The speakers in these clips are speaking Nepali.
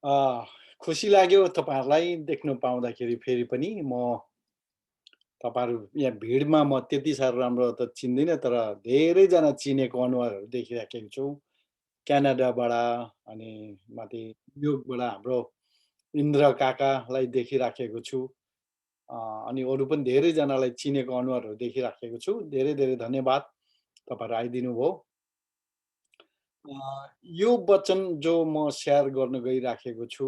अ, खुसी लाग्यो तपाईँहरूलाई देख्नु पाउँदाखेरि फेरि पनि तपाईँहरू यहाँ भिडमा म त्यति साह्रो राम्रो त चिन्दिनँ, तर धेरैजना चिनेको अनुहारहरू देखिराखेको छु। क्यानाडाबाट अनि माथि न्युयोर्कबाट हाम्रो इन्द्र काकालाई देखिराखेको छु। अ, अनि अरू पनि धेरैजनालाई चिनेको अनुहारहरू देखिराखेको छु। धेरै धेरै धन्यवाद तपाईँहरू आइदिनु भयो। यो वचन जो म सेयर गर्न गइराखेको छु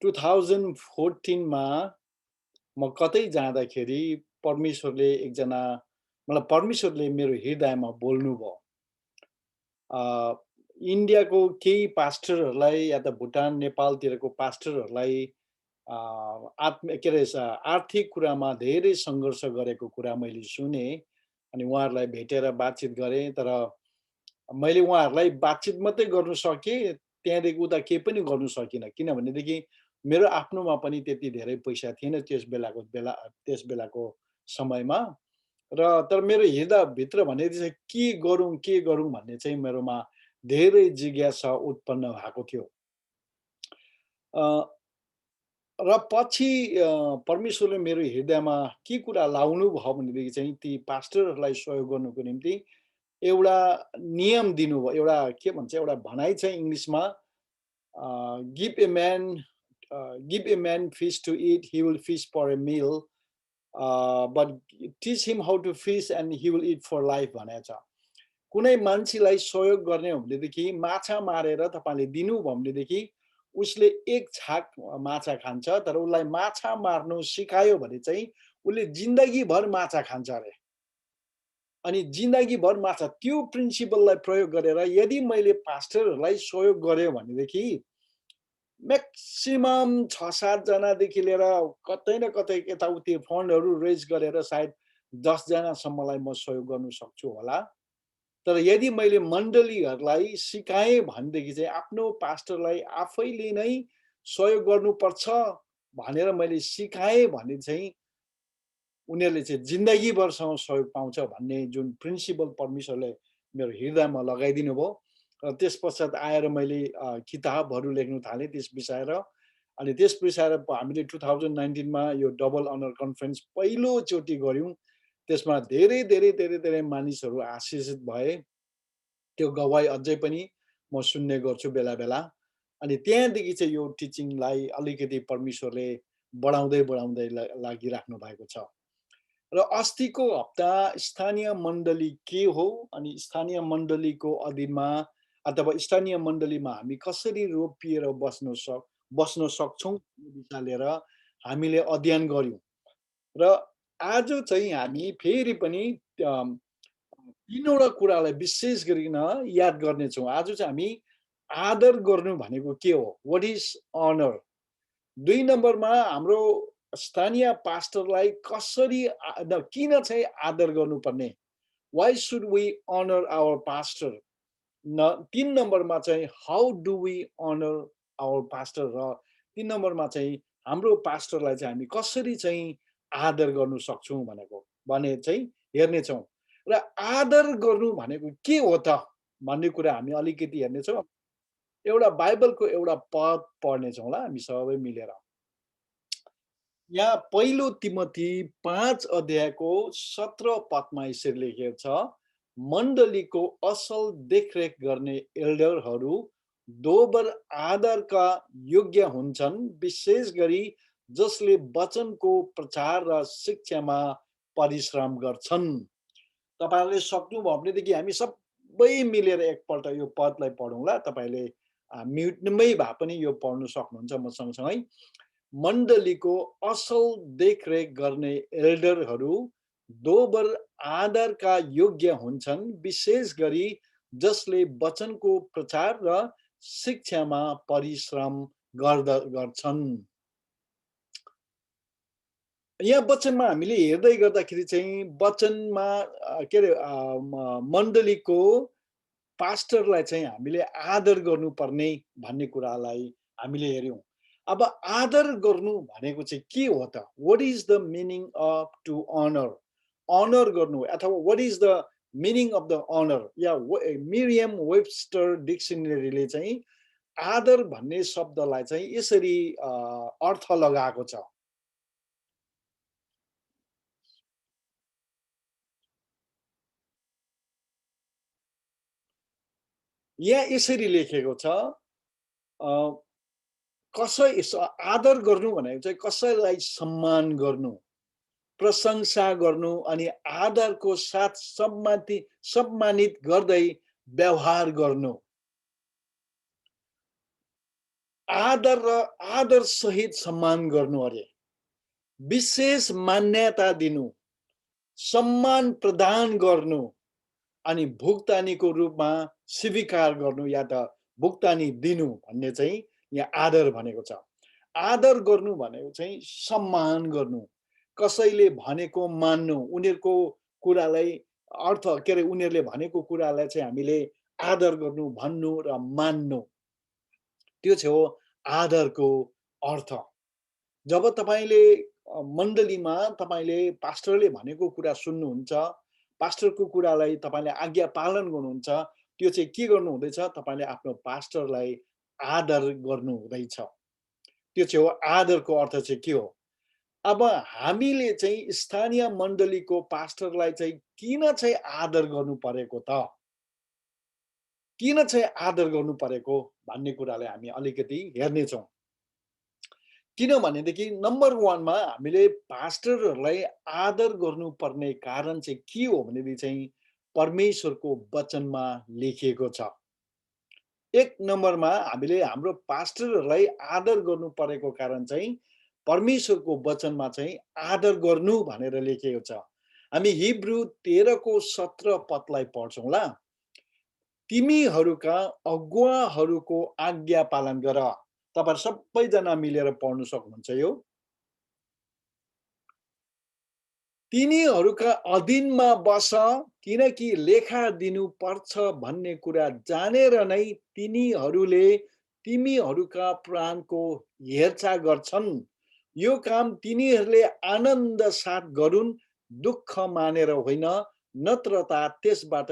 2014 मा म कतै जाँदाखेरि परमेश्वरले एकजना मतलब परमेश्वरले मेरो हृदयमा बोल्नुभयो। अ, इन्डियाको केही पास्टरहरूलाई या त भुटान, नेपालतिरको पास्टरहरूलाई अ, के अरे आर्थिक कुरामा धेरै सङ्घर्ष गरेको कुरा मैले सुनेँ अनि उहाँहरूलाई भेटेर बातचित गरेँ। तर मैले उहाँहरूलाई बातचित मात्रै गर्नु सकेँ, त्यहाँदेखि उता केही पनि गर्नु सकिनँ। किनभनेदेखि मेरो आफ्नोमा पनि त्यति धेरै पैसा थिएन त्यस बेलाको समयमा। र तर मेरो हृदयभित्र भने चाहिँ के गरौँ भन्ने चाहिँ मेरोमा धेरै जिज्ञासा उत्पन्न भएको थियो। अ, र पछि परमेश्वरले मेरो हृदयमा के कुरा लाउनुभयो भनेदेखि चाहिँ ती पास्टरहरूलाई सहयोग गर्नुको निम्ति एउटा नियम दिनुभयो। एउटा के भन्छ एउटा भनाइ छ इङ्ग्लिसमा give a man give a man fish to eat he will fish for a meal but teach him how to fish and he will eat for life भनेको छ। कुनै मान्छेलाई सहयोग गर्ने हो भनेदेखि माछा मारेर तपाईँले दिनुभयो भनेदेखि उसले एक छाक माछा खान्छ, तर उसलाई माछा मार्नु सिकायो भने चाहिँ उसले जिन्दगीभर माछा खान्छ अरे। अनि जिन्दगीभर माछा त्यो प्रिन्सिपललाई प्रयोग गरेर यदि मैले पास्टरहरूलाई सहयोग गरेँ भनेदेखि म्याक्सिमम 6-7 जनादेखि लिएर कतै न कतै यताउति फन्डहरू रेज गरेर सायद 10 जनासम्मलाई म सहयोग गर्नु सक्छु होला। तर यदि मैले मण्डलीहरूलाई सिकाएँ भनेदेखि चाहिँ आफ्नो पास्टरलाई आफैले नै सहयोग गर्नुपर्छ भनेर मैले सिकाएँ भने चाहिँ उनीहरूले चाहिँ जिन्दगीभरसम्म सहयोग पाउँछ भन्ने जुन प्रिन्सिपल परमेश्वरले मेरो हृदयमा लगाइदिनु भयो। र त्यस पश्चात आएर मैले किताबहरू लेख्नु थालेँ त्यस विषय र अनि त्यस विषय हामीले 2019 मा यो डबल अनर कन्फरेन्स पहिलोचोटि गऱ्यौँ। त्यसमा धेरै धेरै धेरै धेरै मानिसहरू आशीषित भए। त्यो गवाई अझै पनि म सुन्ने गर्छु बेला बेला। अनि त्यहाँदेखि चाहिँ यो टिचिङलाई अलिकति परमेश्वरले बढाउँदै बढाउँदै लागिराख्नु भएको छ। र अस्तिको हप्ता स्थानीय मण्डली के हो अनि स्थानीय मण्डलीको अधीनमा अथवा स्थानीय मण्डलीमा हामी कसरी रोपिएर बस्न सक्छौँ भन्ने विषय लिएर हामीले अध्ययन गऱ्यौँ। र आज चाहिँ हामी फेरि पनि तीनवटा कुरालाई विशेष गरिकन याद गर्नेछौँ। आज चाहिँ हामी आदर गर्नु भनेको के हो? What is honour? 2 नम्बरमा हाम्रो स्थानीय पास्टरलाई किन चाहिँ आदर गर्नुपर्ने? Why should we honour our pastor? 3 नम्बरमा चाहिँ how do we honour our pastor? र 3 नम्बरमा चाहिँ हाम्रो पास्टरलाई चाहिँ हामी कसरी चाहिँ आदर गर्नु सक्छौँ भने चाहिँ हेर्नेछौँ। र आदर गर्नु भनेको के हो त? भन्ने कुरा हामी अलिकति हेर्नेछौँ। एउटा बाइबलको एउटा पद पढ्नेछौँ ल हामी सबै मिलेर। यहाँ पहिलो तिमोथी 5 अध्यायको 17 पदमा यसरी लेखिएको छ, मण्डलीको असल देखरेख गर्ने एल्डरहरू दोबर आदरका योग्य हुन्छन्, विशेष गरी जसले वचनको प्रचार र शिक्षामा परिश्रम गर्छन्। तपाईँहरूले सक्नुभयो भनेदेखि हामी सबै मिलेर एकपल्ट यो पदलाई पढौँ ल। तपाईँले म्युटमै भए पनि यो पढ्नु सक्नुहुन्छ म सँगसँगै। मण्डलीको असल देखरेख गर्ने एल्डरहरू दोबर आदरका योग्य हुन्छन्, विशेष गरी जसले वचनको प्रचार र शिक्षामा परिश्रम गर्छन्। यहाँ वचनमा हामीले हेर्दै गर्दाखेरि चाहिँ वचनमा के अरे मण्डलीको पास्टरलाई चाहिँ हामीले आदर गर्नुपर्ने भन्ने कुरालाई हामीले हेऱ्यौँ। अब आदर गर्नु भनेको चाहिँ के हो त? What is the meaning of to honour? Honour गर्नु अथवा what is the meaning of the honour? या मिरियम वेबस्टर डिक्सनरीले चाहिँ आदर भन्ने शब्दलाई चाहिँ यसरी अर्थ लगाएको छ। यहाँ यसरी लेखेको छ अ, आदर गर्नु भनेको चाहिँ कसैलाई सम्मान गर्नु, प्रशंसा गर्नु अनि आदरको साथ सम्मानित गर्दै व्यवहार गर्नु। आदर र आदरसहित सम्मान गर्नु अरे। विशेष मान्यता दिनु, सम्मान प्रदान गर्नु अनि भुक्तानीको रूपमा स्वीकार गर्नु या त भुक्तानी दिनु भन्ने चाहिँ यहाँ आदर भनेको छ। आदर गर्नु भनेको चाहिँ सम्मान गर्नु, कसैले भनेको मान्नु, उनीहरूको कुरालाई के अरे उनीहरूले भनेको कुरालाई चाहिँ हामीले आदर गर्नु, भन्नु र मान्नु। त्यो चाहिँ हो आदरको अर्थ। जब तपाईँले मण्डलीमा तपाईँले पास्टरले भनेको कुरा सुन्नुहुन्छ, पास्टरको कुरालाई तपाईँले आज्ञा पालन गर्नुहुन्छ, त्यो चाहिँ के गर्नु हुँदैछ? तपाईँले आफ्नो पास्टरलाई आदर गर्नु हुँदैछ। त्यो चाहिँ हो आदरको अर्थ चाहिँ के हो? अब हामीले चाहिँ स्थानीय मण्डलीको पास्टरलाई चाहिँ किन चाहिँ आदर गर्नु परेको त? किन चाहिँ आदर गर्नु परेको भन्ने कुरालाई हामी अलिकति हेर्नेछौँ। किनभनेदेखि नम्बर 1 मा हामीले पास्टरहरूलाई आदर गर्नुपर्ने कारण चाहिँ के हो भनेदेखि चाहिँ परमेश्वरको वचनमा लेखिएको छ। 1 नम्बरमा हामीले हाम्रो पास्टरहरूलाई आदर गर्नु परेको कारण चाहिँ परमेश्वरको वचनमा चाहिँ आदर गर्नु भनेर लेखिएको छ। हामी हिब्रू 13 को 17 पदलाई पढ्छौँ ल। तिमीहरूका अगुवाहरूको आज्ञा पालन गर। तपाईहरु सबैजना मिलेर पढ्न सक्नुहुन्छ यो। तिनीहरूका अधीनमा बस, किनकि लेखा दिनुपर्छ भन्ने कुरा जानेर नै तिनीहरूले तिमीहरूका प्राणको हेरचाह गर्छन्। यो काम तिनीहरूले आनन्द साथ गरून्, दुःख मानेर होइन, नत्र त त्यसबाट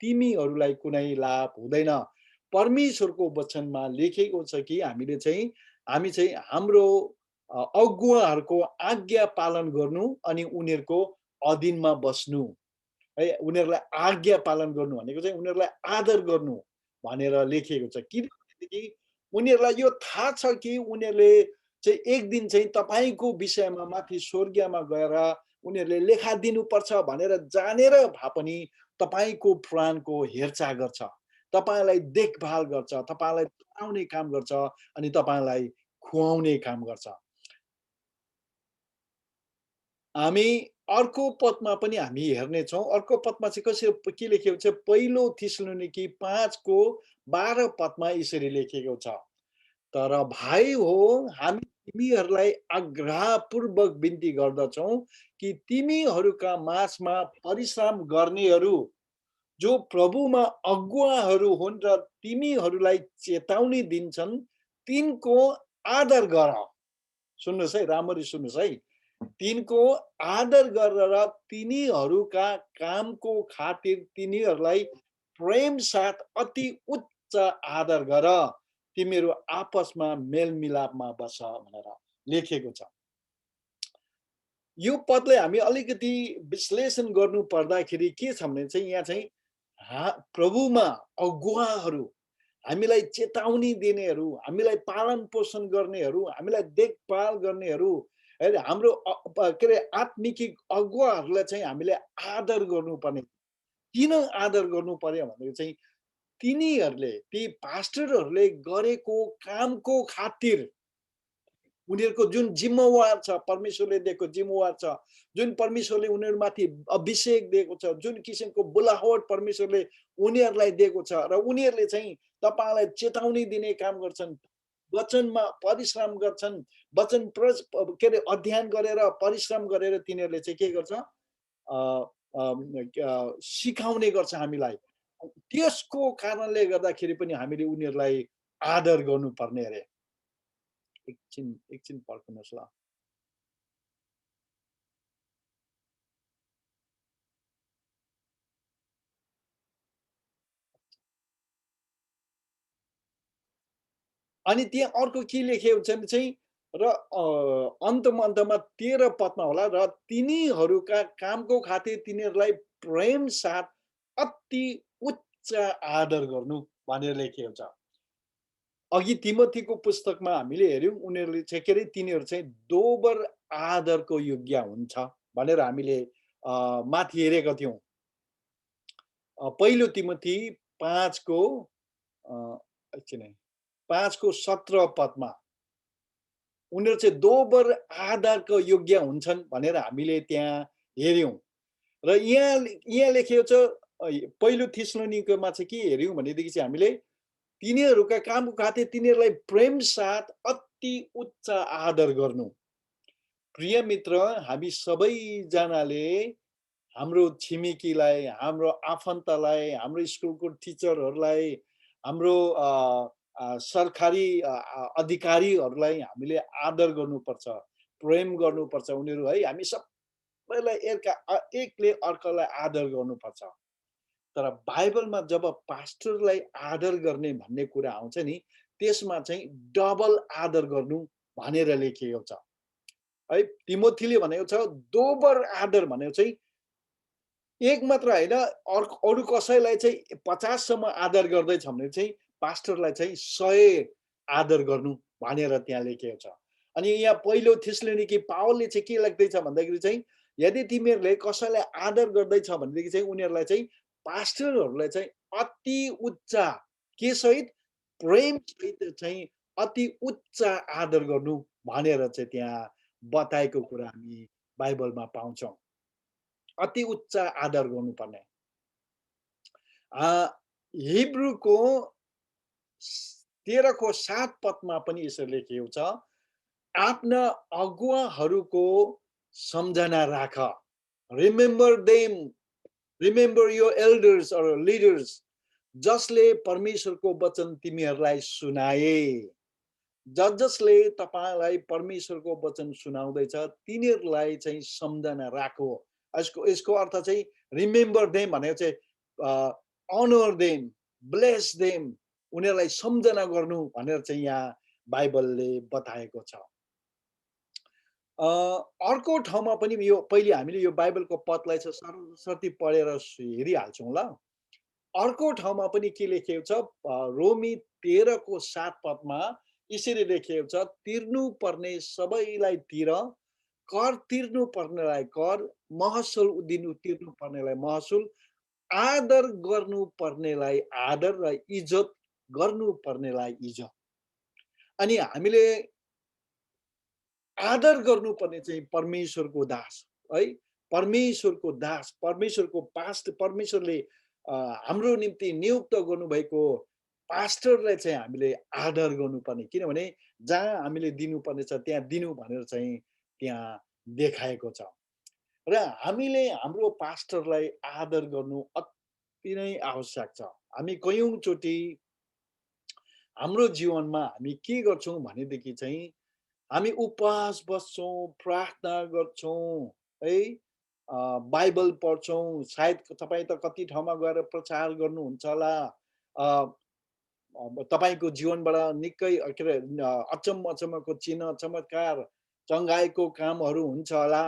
तिमीहरूलाई कुनै लाभ हुँदैन। परमेश्वरको वचनमा लेखेको छ कि हामी चाहिँ हाम्रो अगुवाहरूको आज्ञा पालन गर्नु अनि उनीहरूको अधीनमा बस्नु है। उनीहरूलाई आज्ञा पालन गर्नु भनेको चाहिँ उनीहरूलाई आदर गर्नु भनेर लेखिएको छ। किनभनेदेखि उनीहरूलाई यो थाहा छ कि उनीहरूले चाहिँ एक दिन चाहिँ तपाईँको विषयमा माथि स्वर्गीयमा गएर उनीहरूले लेखा दिनुपर्छ भनेर जानेर भए पनि तपाईँको प्राणको हेरचाह गर्छ, तपाईँलाई देखभाल गर्छ, तपाईँलाई पढाउने काम गर्छ अनि तपाईँलाई खुवाउने काम गर्छ। हामी अर्को पदमा पनि हामी हेर्नेछौँ। अर्को पदमा चाहिँ कसरी के लेखेको छ? पहिलो थिस्सलुनिकी 5 को 12 पदमा यसरी लेखेको छ। तर भाइ हो, हामी तिमीहरूलाई आग्रहपूर्वक बिन्ती गर्दछौँ कि तिमीहरूका माझमा परिश्रम गर्नेहरू जो प्रभुमा अगुवाहरू हुन् र तिमीहरूलाई चेतावनी दिन्छन्, तिनको आदर गर। सुन्नुहोस् है, राम्ररी सुन्नुहोस् है। तिनको आदर गरेर तिनीहरूका कामको खातिर तिनीहरूलाई प्रेम साथ अति उच्च आदर गर। तिमीहरू आपसमा मेलमिलापमा बस भनेर लेखेको छ। यो पदलाई हामी अलिकति विश्लेषण गर्नु पर्दाखेरि के छ भने चाहिँ यहाँ चाहिँ प्रभुमा अगुवाहरू, हामीलाई चेतावनी दिनेहरू, हामीलाई पालन पोषण गर्नेहरू, हामीलाई देखभाल गर्नेहरू, हाम्रो के अरे आत्मिक अगुवाहरूलाई चाहिँ हामीले आदर गर्नुपर्ने। किन आदर गर्नु पर्यो भनेदेखि चाहिँ तिनीहरूले, ती पास्टरहरूले गरेको कामको खातिर उनीहरूको जुन जिम्मेवार छ, परमेश्वरले दिएको जिम्मेवार छ, जुन परमेश्वरले उनीहरूमाथि अभिषेक दिएको छ, जुन किसिमको बोलावट परमेश्वरले उनीहरूलाई दिएको छ र उनीहरूले चाहिँ तपाईँलाई चेतावनी दिने काम गर्छन्, वचनमा परिश्रम गर्छन्, वचन के अरे अध्ययन गरेर परिश्रम गरेर तिनीहरूले चाहिँ के गर्छ? सिकाउने गर्छ हामीलाई। त्यसको कारणले गर्दाखेरि पनि हामीले उनीहरूलाई आदर गर्नुपर्ने अरे। एकछिन पर्खनुहोस् ल। अनि त्यहाँ अर्को के लेखेको हुन्छ भने चाहिँ र अन्तमा 13 पदमा होला, र तिनीहरूका कामको खातिर तिनीहरूलाई प्रेम साथ अति उच्च आदर गर्नु भनेर लेखिएको छ। अघि तिमोथीको पुस्तकमा हामीले हेऱ्यौँ, उनीहरूले चाहिँ के अरे तिनीहरू चाहिँ दोबर आदरको योग्य हुन्छ भनेर हामीले माथि हेरेका थियौँ। पहिलो तिमोथी 5 को एकछिन है, 5 को 17 पदमा उनीहरू चाहिँ दोबर आदरको योग्य हुन्छन् भनेर हामीले त्यहाँ हेऱ्यौँ। र यहाँ लेखिएको छ पहिलो थिस्सलुनीकोमा चाहिँ के हेऱ्यौँ भनेदेखि चाहिँ हामीले तिनीहरूका कामको खातिर तिनीहरूलाई प्रेम साथ अति उच्च आदर गर्नु। प्रिय मित्र, हामी सबैजनाले हाम्रो छिमेकीलाई, हाम्रो आफन्तलाई, हाम्रो स्कुलको टिचरहरूलाई, हाम्रो सरकारी अधिकारीहरूलाई हामीले आदर गर्नुपर्छ, प्रेम गर्नुपर्छ। उनीहरू है, हामी सबैलाई एकले अर्कालाई आदर गर्नुपर्छ। तर बाइबलमा जब पास्टरलाई आदर गर्ने भन्ने कुरा आउँछ नि, त्यसमा चाहिँ डबल आदर गर्नु भनेर लेखिएको छ है। तिमोथीले भनेको छ दोबर आदर भनेको चाहिँ एक मात्र होइन, अरू कसैलाई चाहिँ 50 सम्म आदर गर्दैछ भने चाहिँ पास्टरलाई चाहिँ 100 आदर गर्नु भनेर त्यहाँ लेखिएको छ। अनि यहाँ पहिलो थिस्सलुनीकी पावलले चाहिँ के लेख्दैछ भन्दाखेरि चाहिँ यदि तिमीहरूले कसैलाई आदर गर्दैछ भनेदेखि चाहिँ उनीहरूलाई चाहिँ पास्टरहरूलाई चाहिँ अति उच्च के सहित, प्रेम सहित चाहिँ अति उच्च आदर गर्नु भनेर चाहिँ त्यहाँ बताएको कुरा हामी बाइबलमा पाउँछौँ। अति उच्च आदर गर्नुपर्ने। हिब्रूको 13 को 7 पदमा पनि यसरी लेखिएको छ, आफ्ना अगुवाहरूको सम्झना राख। Remember them, remember your elders or leaders, जसले परमेश्वरको वचन तिमीहरूलाई सुनाए। जसले तपाईलाई परमेश्वरको वचन सुनाउँदैछ तिनीहरूलाई चाहिँ सम्झना राखो। यसको अर्थ चाहिँ रिमेम्बर देम भनेको चाहिँ अनर देम, ब्लेस देम, उनीहरूलाई सम्झना गर्नु भनेर चाहिँ यहाँ बाइबलले बताएको छ। अर्को ठाउँमा पनि यो पहिले हामीले यो बाइबलको पदलाई चाहिँ सरस्वती पढेर हेरिहाल्छौँ ल। अर्को ठाउँमा पनि के लेखिएको छ, रोमी 13 को 7 पदमा यसरी लेखिएको छ, तिर्नु पर्ने सबैलाई तिर, कर तिर्नु पर्नेलाई कर, महसुल तिर्नु पर्नेलाई महसुल, आदर गर्नु पर्नेलाई आदर र इज्जत गर्नु पर्नेलाई इज्जत। अनि हामीले आदर गर्नुपर्ने चाहिँ परमेश्वरको दास है, परमेश्वरको दास, परमेश्वरको पास्ट, परमेश्वरले हाम्रो निम्ति नियुक्त गर्नुभएको पास्टरलाई चाहिँ हामीले आदर गर्नुपर्ने, किनभने जहाँ हामीले दिनुपर्ने छ त्यहाँ दिनु भनेर चाहिँ त्यहाँ देखाएको छ। र हामीले हाम्रो पास्टरलाई आदर गर्नु अति नै आवश्यक छ। हामी कयौँचोटि हाम्रो जीवनमा हामी के गर्छौँ भनेदेखि चाहिँ हामी उपवास बस्छौँ, प्रार्थना गर्छौँ है, बाइबल पढ्छौँ, सायद तपाईँ त कति ठाउँमा गएर प्रचार गर्नुहुन्छ होला, तपाईँको जीवनबाट निकै के अरे अचम्मको चिन्ह चमत्कार चङ्गाईको कामहरू हुन्छ होला,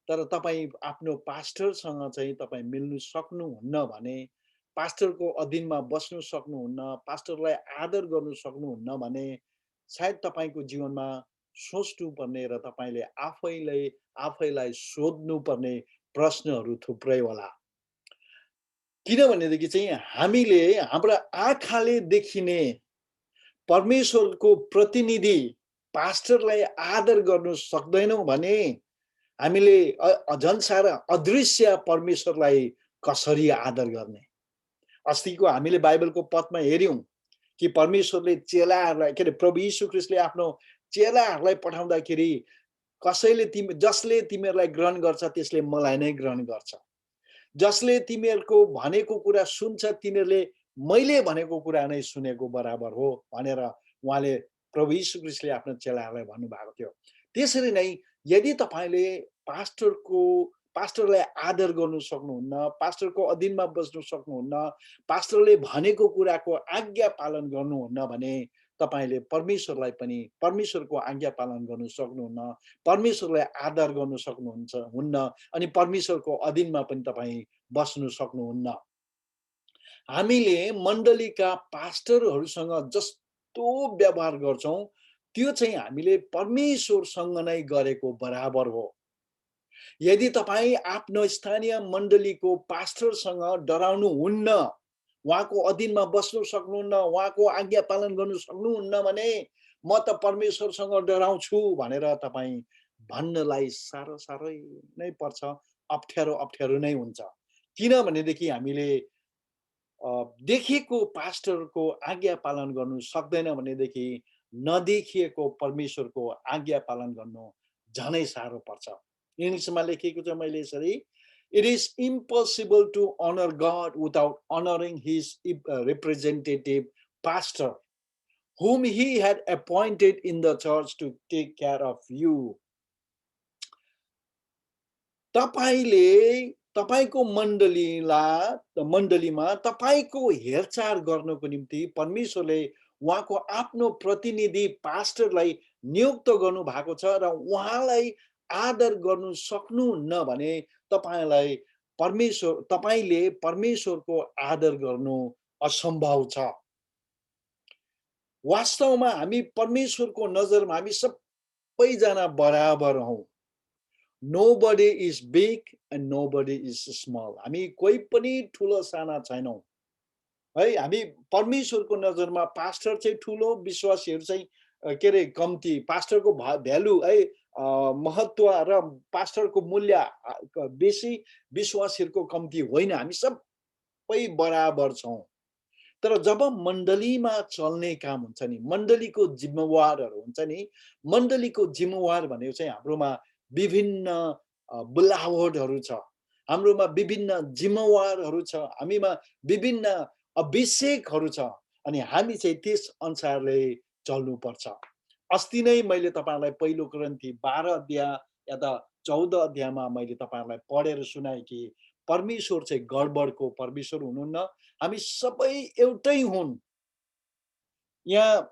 तर तपाईँ आफ्नो पास्टरसँग चाहिँ तपाईँ मिल्नु सक्नुहुन्न भने, पास्टरको अधीनमा बस्नु सक्नुहुन्न, पास्टरलाई आदर गर्नु सक्नुहुन्न भने सायद तपाईँको जीवनमा सोच्नुपर्ने र तपाईँले आफैलाई सोध्नुपर्ने प्रश्नहरू थुप्रै होला। किनभनेदेखि चाहिँ हामीले हाम्रा आँखाले देखिने परमेश्वरको प्रतिनिधि पास्टरलाई आदर गर्नु सक्दैनौँ भने हामीले झन् सारा अदृश्य परमेश्वरलाई कसरी आदर गर्ने। अस्तिको हामीले बाइबलको पदमा हेऱ्यौँ कि परमेश्वरले चेलाहरूलाई के अरे प्रभु यीशु ख्रीष्टले आफ्नो चेलाहरूलाई पठाउँदाखेरि कसैले जसले तिमीहरूलाई ग्रहण गर्छ त्यसले मलाई नै ग्रहण गर्छ, जसले तिमीहरूको भनेको कुरा सुन्छ तिनीहरूले मैले भनेको कुरा नै सुनेको बराबर हो भनेर उहाँले प्रभु यीशु ख्रीष्टले आफ्नो चेलाहरूलाई भन्नुभएको थियो। त्यसरी नै यदि तपाईँले पास्टरलाई आदर गर्नु सक्नुहुन्न, पास्टरको अधीनमा बस्नु सक्नुहुन्न, पास्टरले भनेको कुराको आज्ञा पालन गर्नुहुन्न भने तपाईले परमेश्वरलाई पनि परमेश्वरको आज्ञा पालन गर्नु सक्नुहुन्न, परमेश्वरलाई आदर गर्नु हुन्न अनि परमेश्वरको अधीनमा पनि तपाईँ बस्नु सक्नुहुन्न। हामीले मण्डलीका पास्टरहरूसँग जस्तो व्यवहार गर्छौं त्यो चाहिँ हामीले परमेश्वरसँग नै गरेको बराबर हो। यदि तपाईँ आफ्नो स्थानीय मण्डलीको पास्टरसँग डराउनु हुन्न, उहाँको अधीनमा बस्नु सक्नुहुन्न, उहाँको आज्ञा पालन गर्नु सक्नुहुन्न भने म त परमेश्वरसँग डराउँछु भनेर तपाईँ भन्नलाई साह्रै नै पर्छ, अप्ठ्यारो नै हुन्छ। किनभनेदेखि हामीले देखेको पास्टरको आज्ञा पालन गर्नु सक्दैन भनेदेखि नदेखिएको परमेश्वरको आज्ञा पालन गर्नु झनै साह्रो पर्छ। इङ्ग्लिसमा लेखेको छ मैले यसरी, it is impossible to honor God without honoring his representative pastor whom he had appointed in the church to take care of you. तपाईले तपाईको मण्डलीमा तपाईको हेरचाह गर्नको निम्ति परमेश्वरले उहाँको आफ्नो प्रतिनिधि पास्टरलाई नियुक्त गर्नु भएको छ र उहाँलाई आदर गर्नु सक्नुहुन्न भने तपाईले परमेश्वरको आदर गर्नु असम्भव छ। वास्तवमा हामी परमेश्वरको नजरमा हामी सबैजना बराबर हौं। Nobody is big and nobody is small. हामी कोही पनि ठुलो साना छैनौं है। हामी परमेश्वरको नजरमा पास्टर चाहिँ ठुलो, विश्वासीहरू चाहिँ के रे कम्ती। पास्टरको भ्यालु है महत्व र पास्टरको मूल्य बेसी, विश्वासीहरूको कम्ती होइन। हामी सबै बराबर छौं। तर जब मण्डलीमा चल्ने काम हुन्छ नि, मण्डलीको जिम्मेवारहरू हुन्छ नि, मण्डलीको जिम्मेवार भनेको चाहिँ हाम्रोमा विभिन्न बुलावटहरू छ, हाम्रोमा विभिन्न जिम्मेवारहरू छ, हामीमा विभिन्न अभिषेकहरू छ अनि हामी चाहिँ त्यस अनुसारले चल्नुपर्छ। अस्ति नै मैले तपाईहरुलाई पहिलो कोरिन्थी 12 अध्याय या त 14 अध्यायमा मैले तपाईहरुलाई पढेर सुनाए कि परमेश्वर चाहिँ गडबडको परमेश्वर हुनुहुन्न, हामी सबै एउटै हुन्। यहाँ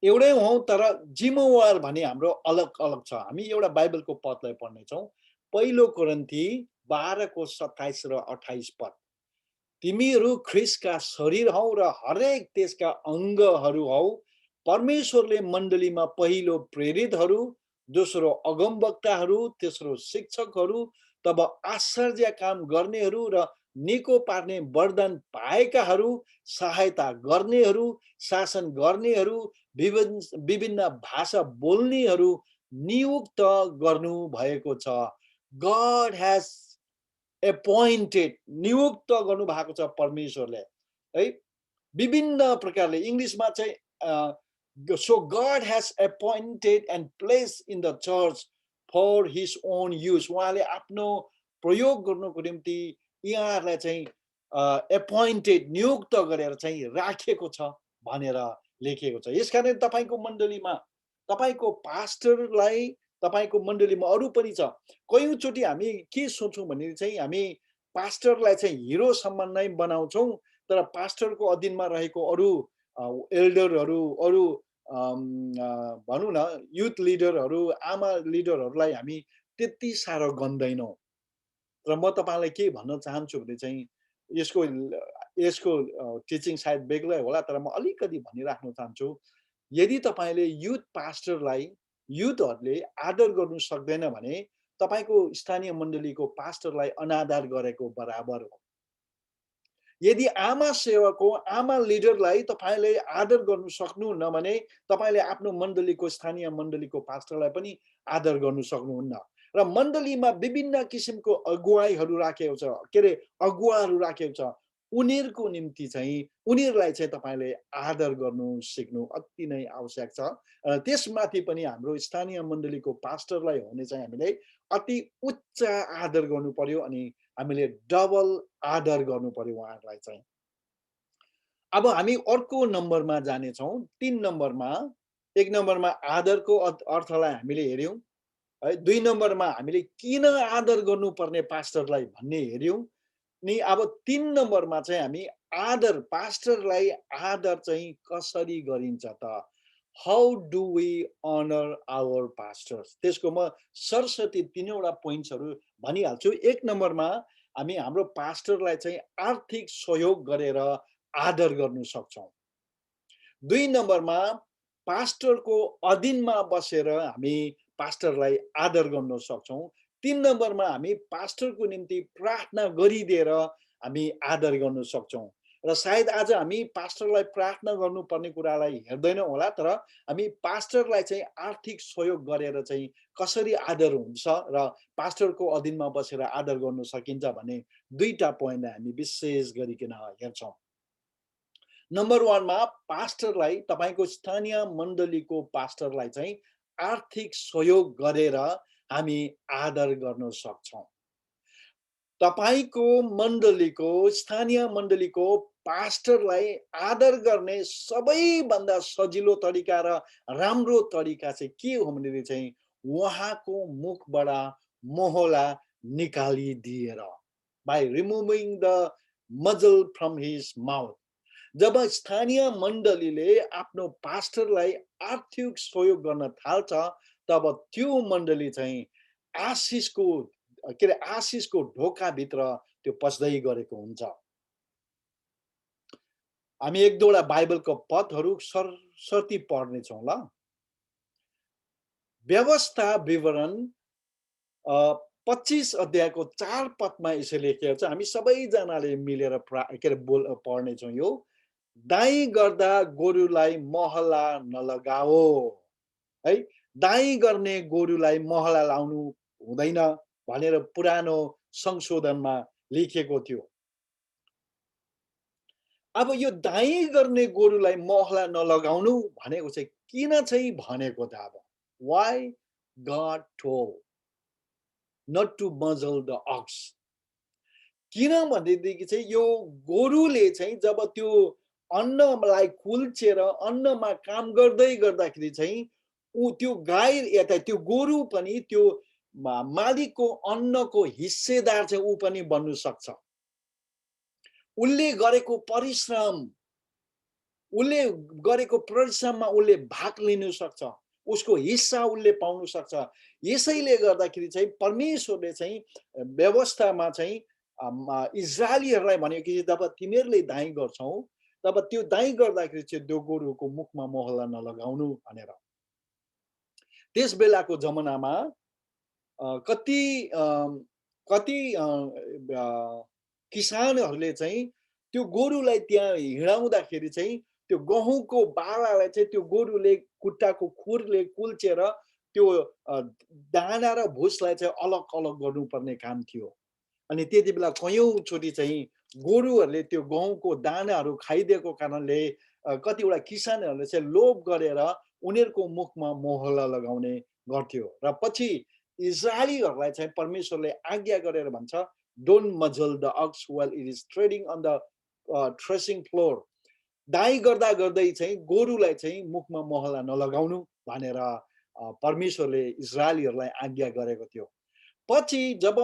एउटै हौं तर जिम्मेवार भने हाम्रो अलग अलग छ। हामी एउटा बाइबलको पदलाई पढ्ने छौं। पहिलो कोरिन्थी 12 को 27 र 28 पद। तिमीहरू ख्रीष्टका शरीर हौ र हरेक त्यसका अंगहरू हौ। परमेश्वरले मण्डलीमा पहिलो प्रेरितहरू, दोस्रो अगमवक्ताहरू, तेस्रो शिक्षकहरू, तब आश्चर्य काम गर्नेहरू र निको पार्ने वरदान पाएकाहरू, सहायता गर्नेहरू, शासन गर्नेहरू, विभिन्न भाषा बोल्नेहरू नियुक्त गर्नु भएको छ। God has appointed, नियुक्त गर्नु भएको छ परमेश्वरले है। विभिन्न प्रकारले इंग्लिशमा चाहिँ so God has appointed and placed in the church for his own use. उहाँले आफ्नो प्रयोग गर्नको निम्ति यहाँहरूलाई चाहिँ appointed, नियुक्त गरेर चाहिँ राखेको छ भनेर लेखेको छ। यसकारण तपाईको मण्डलीमा तपाईको पास्टरलाई तपाईको मण्डलीमा अरु पनि छ। कयौंचोटी हामी के सोच्छौं भने चाहिँ हामी पास्टरलाई चाहिँ हिरो सम्मान नै बनाउँछौं, तर पास्टरको अधीनमा रहेको अरु एल्डरहरू, अरु भनौं न युथ लिडरहरू, आमा लिडरहरूलाई हामी त्यति साह्रो गन्दैनौं। तर म तपाईलाई के भन्न चाहन्छु भने चाहिँ यसको टिचिङ सायद बेग्लै होला, तर म अलिकति भनिराख्न चाहन्छु। यदि तपाईले युथ पास्टरलाई युथहरूले आदर गर्नु सक्दैन भने तपाईको स्थानीय मण्डलीको पास्टरलाई अनादर गरेको बराबर हो। यदि आमा सेवकको, आमा लिडरलाई तपाईले आदर गर्नु सक्नुहुन्न भने तपाईले आफ्नो मण्डलीको, स्थानीय मण्डलीको पास्टरलाई पनि आदर गर्नु सक्नुहुन्न। र मण्डलीमा विभिन्न किसिमको अगुवाईहरू राखेको छ, के रे अगुवाहरू राखेको छ। उनीहरुको निम्ति चाहिँ उनीहरुलाई चाहिँ तपाईले आदर गर्नु सिक्नु अति नै आवश्यक छ। त्यसमाथि पनि हाम्रो स्थानीय मण्डलीको पास्टरलाई हुने चाहिँ हामीले अति उच्च आदर गर्नु पर्यो अनि हामीले डबल आदर गर्नु पर्यो उहाँहरुलाई चाहिँ। अब हामी अर्को नम्बरमा जाने छौं। 3 नम्बरमा, 1 नम्बरमा आदरको अर्थलाई हामीले हेर्यौं है। 2 नम्बरमा हामीले किन आदर गर्नुपर्ने पास्टरलाई भन्ने हेर्यौं। नि अब 3 नम्बरमा चाहिँ हामी आदर पास्टरलाई आदर चाहिँ कसरी गरिन्छ त? How do we honour our pastors? त्यसको म सरसर्ती 3 वटा पोइन्ट्सहरू भनिहाल्छु। 1 नम्बरमा हामी हाम्रो पास्टरलाई चाहिँ आर्थिक सहयोग गरेर आदर गर्नु सक्छौँ। 2 नम्बरमा पास्टरको अधीनमा बसेर हामी पास्टरलाई आदर गर्न सक्छौँ। 3 नम्बरमा हामी पास्टरको निम्ति प्रार्थना गरिदिएर हामी आदर गर्न सक्छौँ। र सायद आज हामी पास्टरलाई प्रार्थना गर्नुपर्ने कुरालाई हेर्दैनौँ होला, तर हामी पास्टरलाई चाहिँ आर्थिक सहयोग गरेर चाहिँ कसरी आदर हुन्छ र पास्टरको अधीनमा बसेर आदर गर्न सकिन्छ भन्ने 2टा पोइन्टलाई हामी विशेष गरिकन हेर्छौँ। नम्बर 1 मा पास्टरलाई, तपाईको स्थानीय मण्डलीको पास्टरलाई चाहिँ आर्थिक सहयोग गरेर हामी आदर गर्न सक्छौँ। तपाईको मण्डलीको, स्थानीय मण्डलीको पास्टरलाई आदर गर्ने सबैभन्दा सजिलो तरिका र राम्रो तरिका चाहिँ के हो भनेदेखि चाहिँ उहाँको मुखबाट Mohla निकालिदिएर, by removing the muzzle from his mouth. जब स्थानीय मण्डलीले आफ्नो पास्टरलाई आर्थिक सहयोग गर्न थाल्छ, तब त्यो मण्डली चाहिँ आशिषको आशिषको ढोकाभित्र त्यो पस्दै गरेको हुन्छ। हामी 1-2 बाइबलको पदहरू सरसर्ती पढ्नेछौँ ल। व्यवस्था विवरण 25 अध्यायको 4 पदमा यसो लेखिएको छ। हामी सबैजनाले मिलेर पढ्नेछौँ यो। दाइँ गर्दा गोरुलाई महला नलगाओ, है। दाइँ गर्ने गोरुलाई महला लाउनु हुँदैन भनेर पुरानो संशोधनमा लेखिएको थियो। अब यो दाइँ गर्ने गोरुलाई महला नलगाउनु भनेको चाहिँ किन चाहिँ भनेको त? अब why God told not to muzzle the ox? किन भनेदेखि चाहिँ यो गोरुले चाहिँ जब त्यो अन्नलाई कुल्चेर अन्नमा काम गर्दै गर्दाखेरि चाहिँ त्यो गाई या त्यो गोरु पनि त्यो मालिकको अन्नको हिस्सेदार चाहिँ ऊ पनि बन्नु सक्छ। उसले गरेको परिश्रममा उसले भाग लिन सक्छ, उसको हिस्सा उसले पाउन सक्छ। यसैले गर्दाखेरि चाहिँ परमेश्वरले चाहिँ व्यवस्थामा चाहिँ इजरायलीहरूलाई भन्यो कि जब तिमीहरूले दाइँ गर्छौ तब त्यो दाइँ गर्दाखेरि चाहिँ त्यो गोरुको मुखमा मोहला नलगाउनु भनेर। त्यस बेलाको जमानामा कति किसानहरूले चाहिँ त्यो गोरुलाई त्यहाँ हिँडाउँदाखेरि चाहिँ त्यो गहुँको बालालाई चाहिँ त्यो गोरुले खुट्टाको खुरले कुल्चेर त्यो दाना र भुसलाई चाहिँ अलग अलग गर्नुपर्ने काम थियो। अनि त्यति बेला कयौँचोटि चाहिँ गोरुहरूले त्यो गहुँको दानाहरू खाइदिएको कारणले कतिवटा किसानहरूले चाहिँ लोभ गरेर उनीहरूको मुखमा मोहला लगाउने गर्थ्यो। र पछि इजरायलीहरूलाई चाहिँ परमेश्वरले आज्ञा गरेर भन्छ, don't muzzle the ox while it is treading on the threshing floor. दाइँ गर्दा गर्दै चाहिँ गोरुलाई चाहिँ मुखमा मोहला नलगाउनु भनेर परमेश्वरले इजरायलीहरूलाई आज्ञा गरेको थियो। पछि जब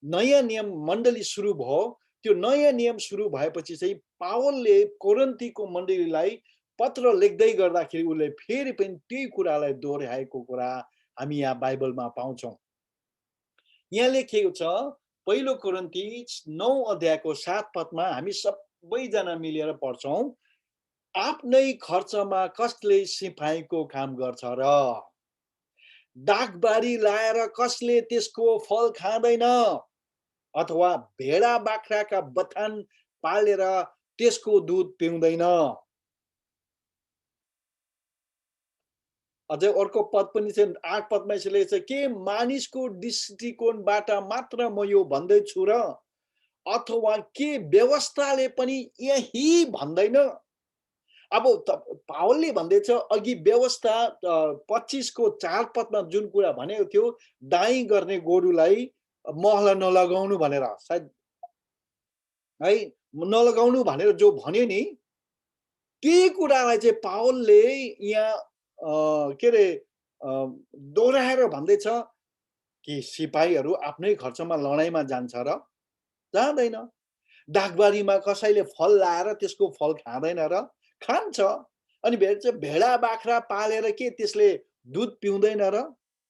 नयाँ नियम मण्डली सुरु भयो, त्यो नयाँ नियम सुरु भएपछि चाहिँ पावलले कोरिन्थीको मण्डलीलाई पत्र लेख्दै गर्दाखेरि उसले फेरि पनि त्यही कुरालाई दोहोऱ्याएको कुरा हामी यहाँ बाइबलमा पाउँछौँ। यहाँ लेखिएको छ पहिलो कोरिन्थी 9 अध्यायको 7 पदमा, हामी सबैजना मिलेर पढ्छौँ। आफ्नै खर्चमा कसले सिपाहीको काम गर्छ र? दागबारी लाएर कसले त्यसको फल खाँदैन? अथवा भेडा बाख्राका बथान पालेर त्यसको दूध पिउँदैन? अझै अर्को पद पनि छ 8 पदमा यसले छ, के मानिसको दृष्टिकोणबाट मात्र म यो भन्दैछु र? अथवा के व्यवस्थाले पनि यही भन्दैन? अब पावलले भन्दैछ अघि व्यवस्था 25 को 4 पदमा जुन कुरा भनेको थियो, दाइँ गर्ने गोरुलाई महला नलगाउनु भनेर, सायद है नलगाउनु भनेर जो भन्यो नि, त्यही कुरालाई चाहिँ पावलले यहाँ के रे दोहोऱ्याएर भन्दैछ कि सिपाहीहरू आफ्नै खर्चमा लडाइँमा जान्छ र? जाँदैन। दागबारीमा कसैले फल लाएर त्यसको फल खाँदैन र? खान्छ। अनि भेडा बाख्रा पालेर के त्यसले दुध पिउँदैन र?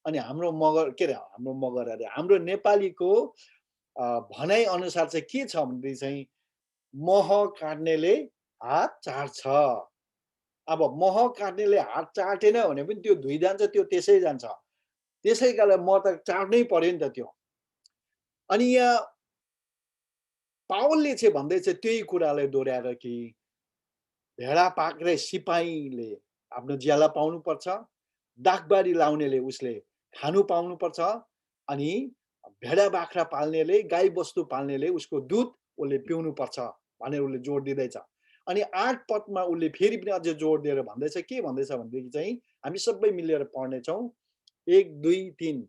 अनि हाम्रो मगर के अरे हाम्रो मगर अरे हाम्रो नेपालीको भनाइ अनुसार चाहिँ के छ भनेदेखि चाहिँ मह काट्नेले हात चाट्छ। अब मह काट्नेले हात चाटेन भने पनि त्यो धुइ जान्छ, त्यो त्यसै जान्छ। त्यसै कारण म त चाट्नै पर्यो नि त त्यो। अनि यहाँ पावलले चाहिँ भन्दैछ त्यही कुरालाई दोहोऱ्याएर कि भेडा पाक्रे सिपाहीले आफ्नो ज्याला पाउनुपर्छ, दागबारी लाउनेले उसले खानु पाउनुपर्छ, अनि भेडा बाख्रा पाल्नेले गाई बस्तु पाल्नेले उसको दुध उसले पिउनुपर्छ भनेर उसले जोड दिँदैछ। अनि 8 पदमा उसले फेरि पनि अझै जोड दिएर भन्दैछ के भन्दैछ भनेदेखि चाहिँ हामी सबै मिलेर पढ्नेछौँ 1 2 3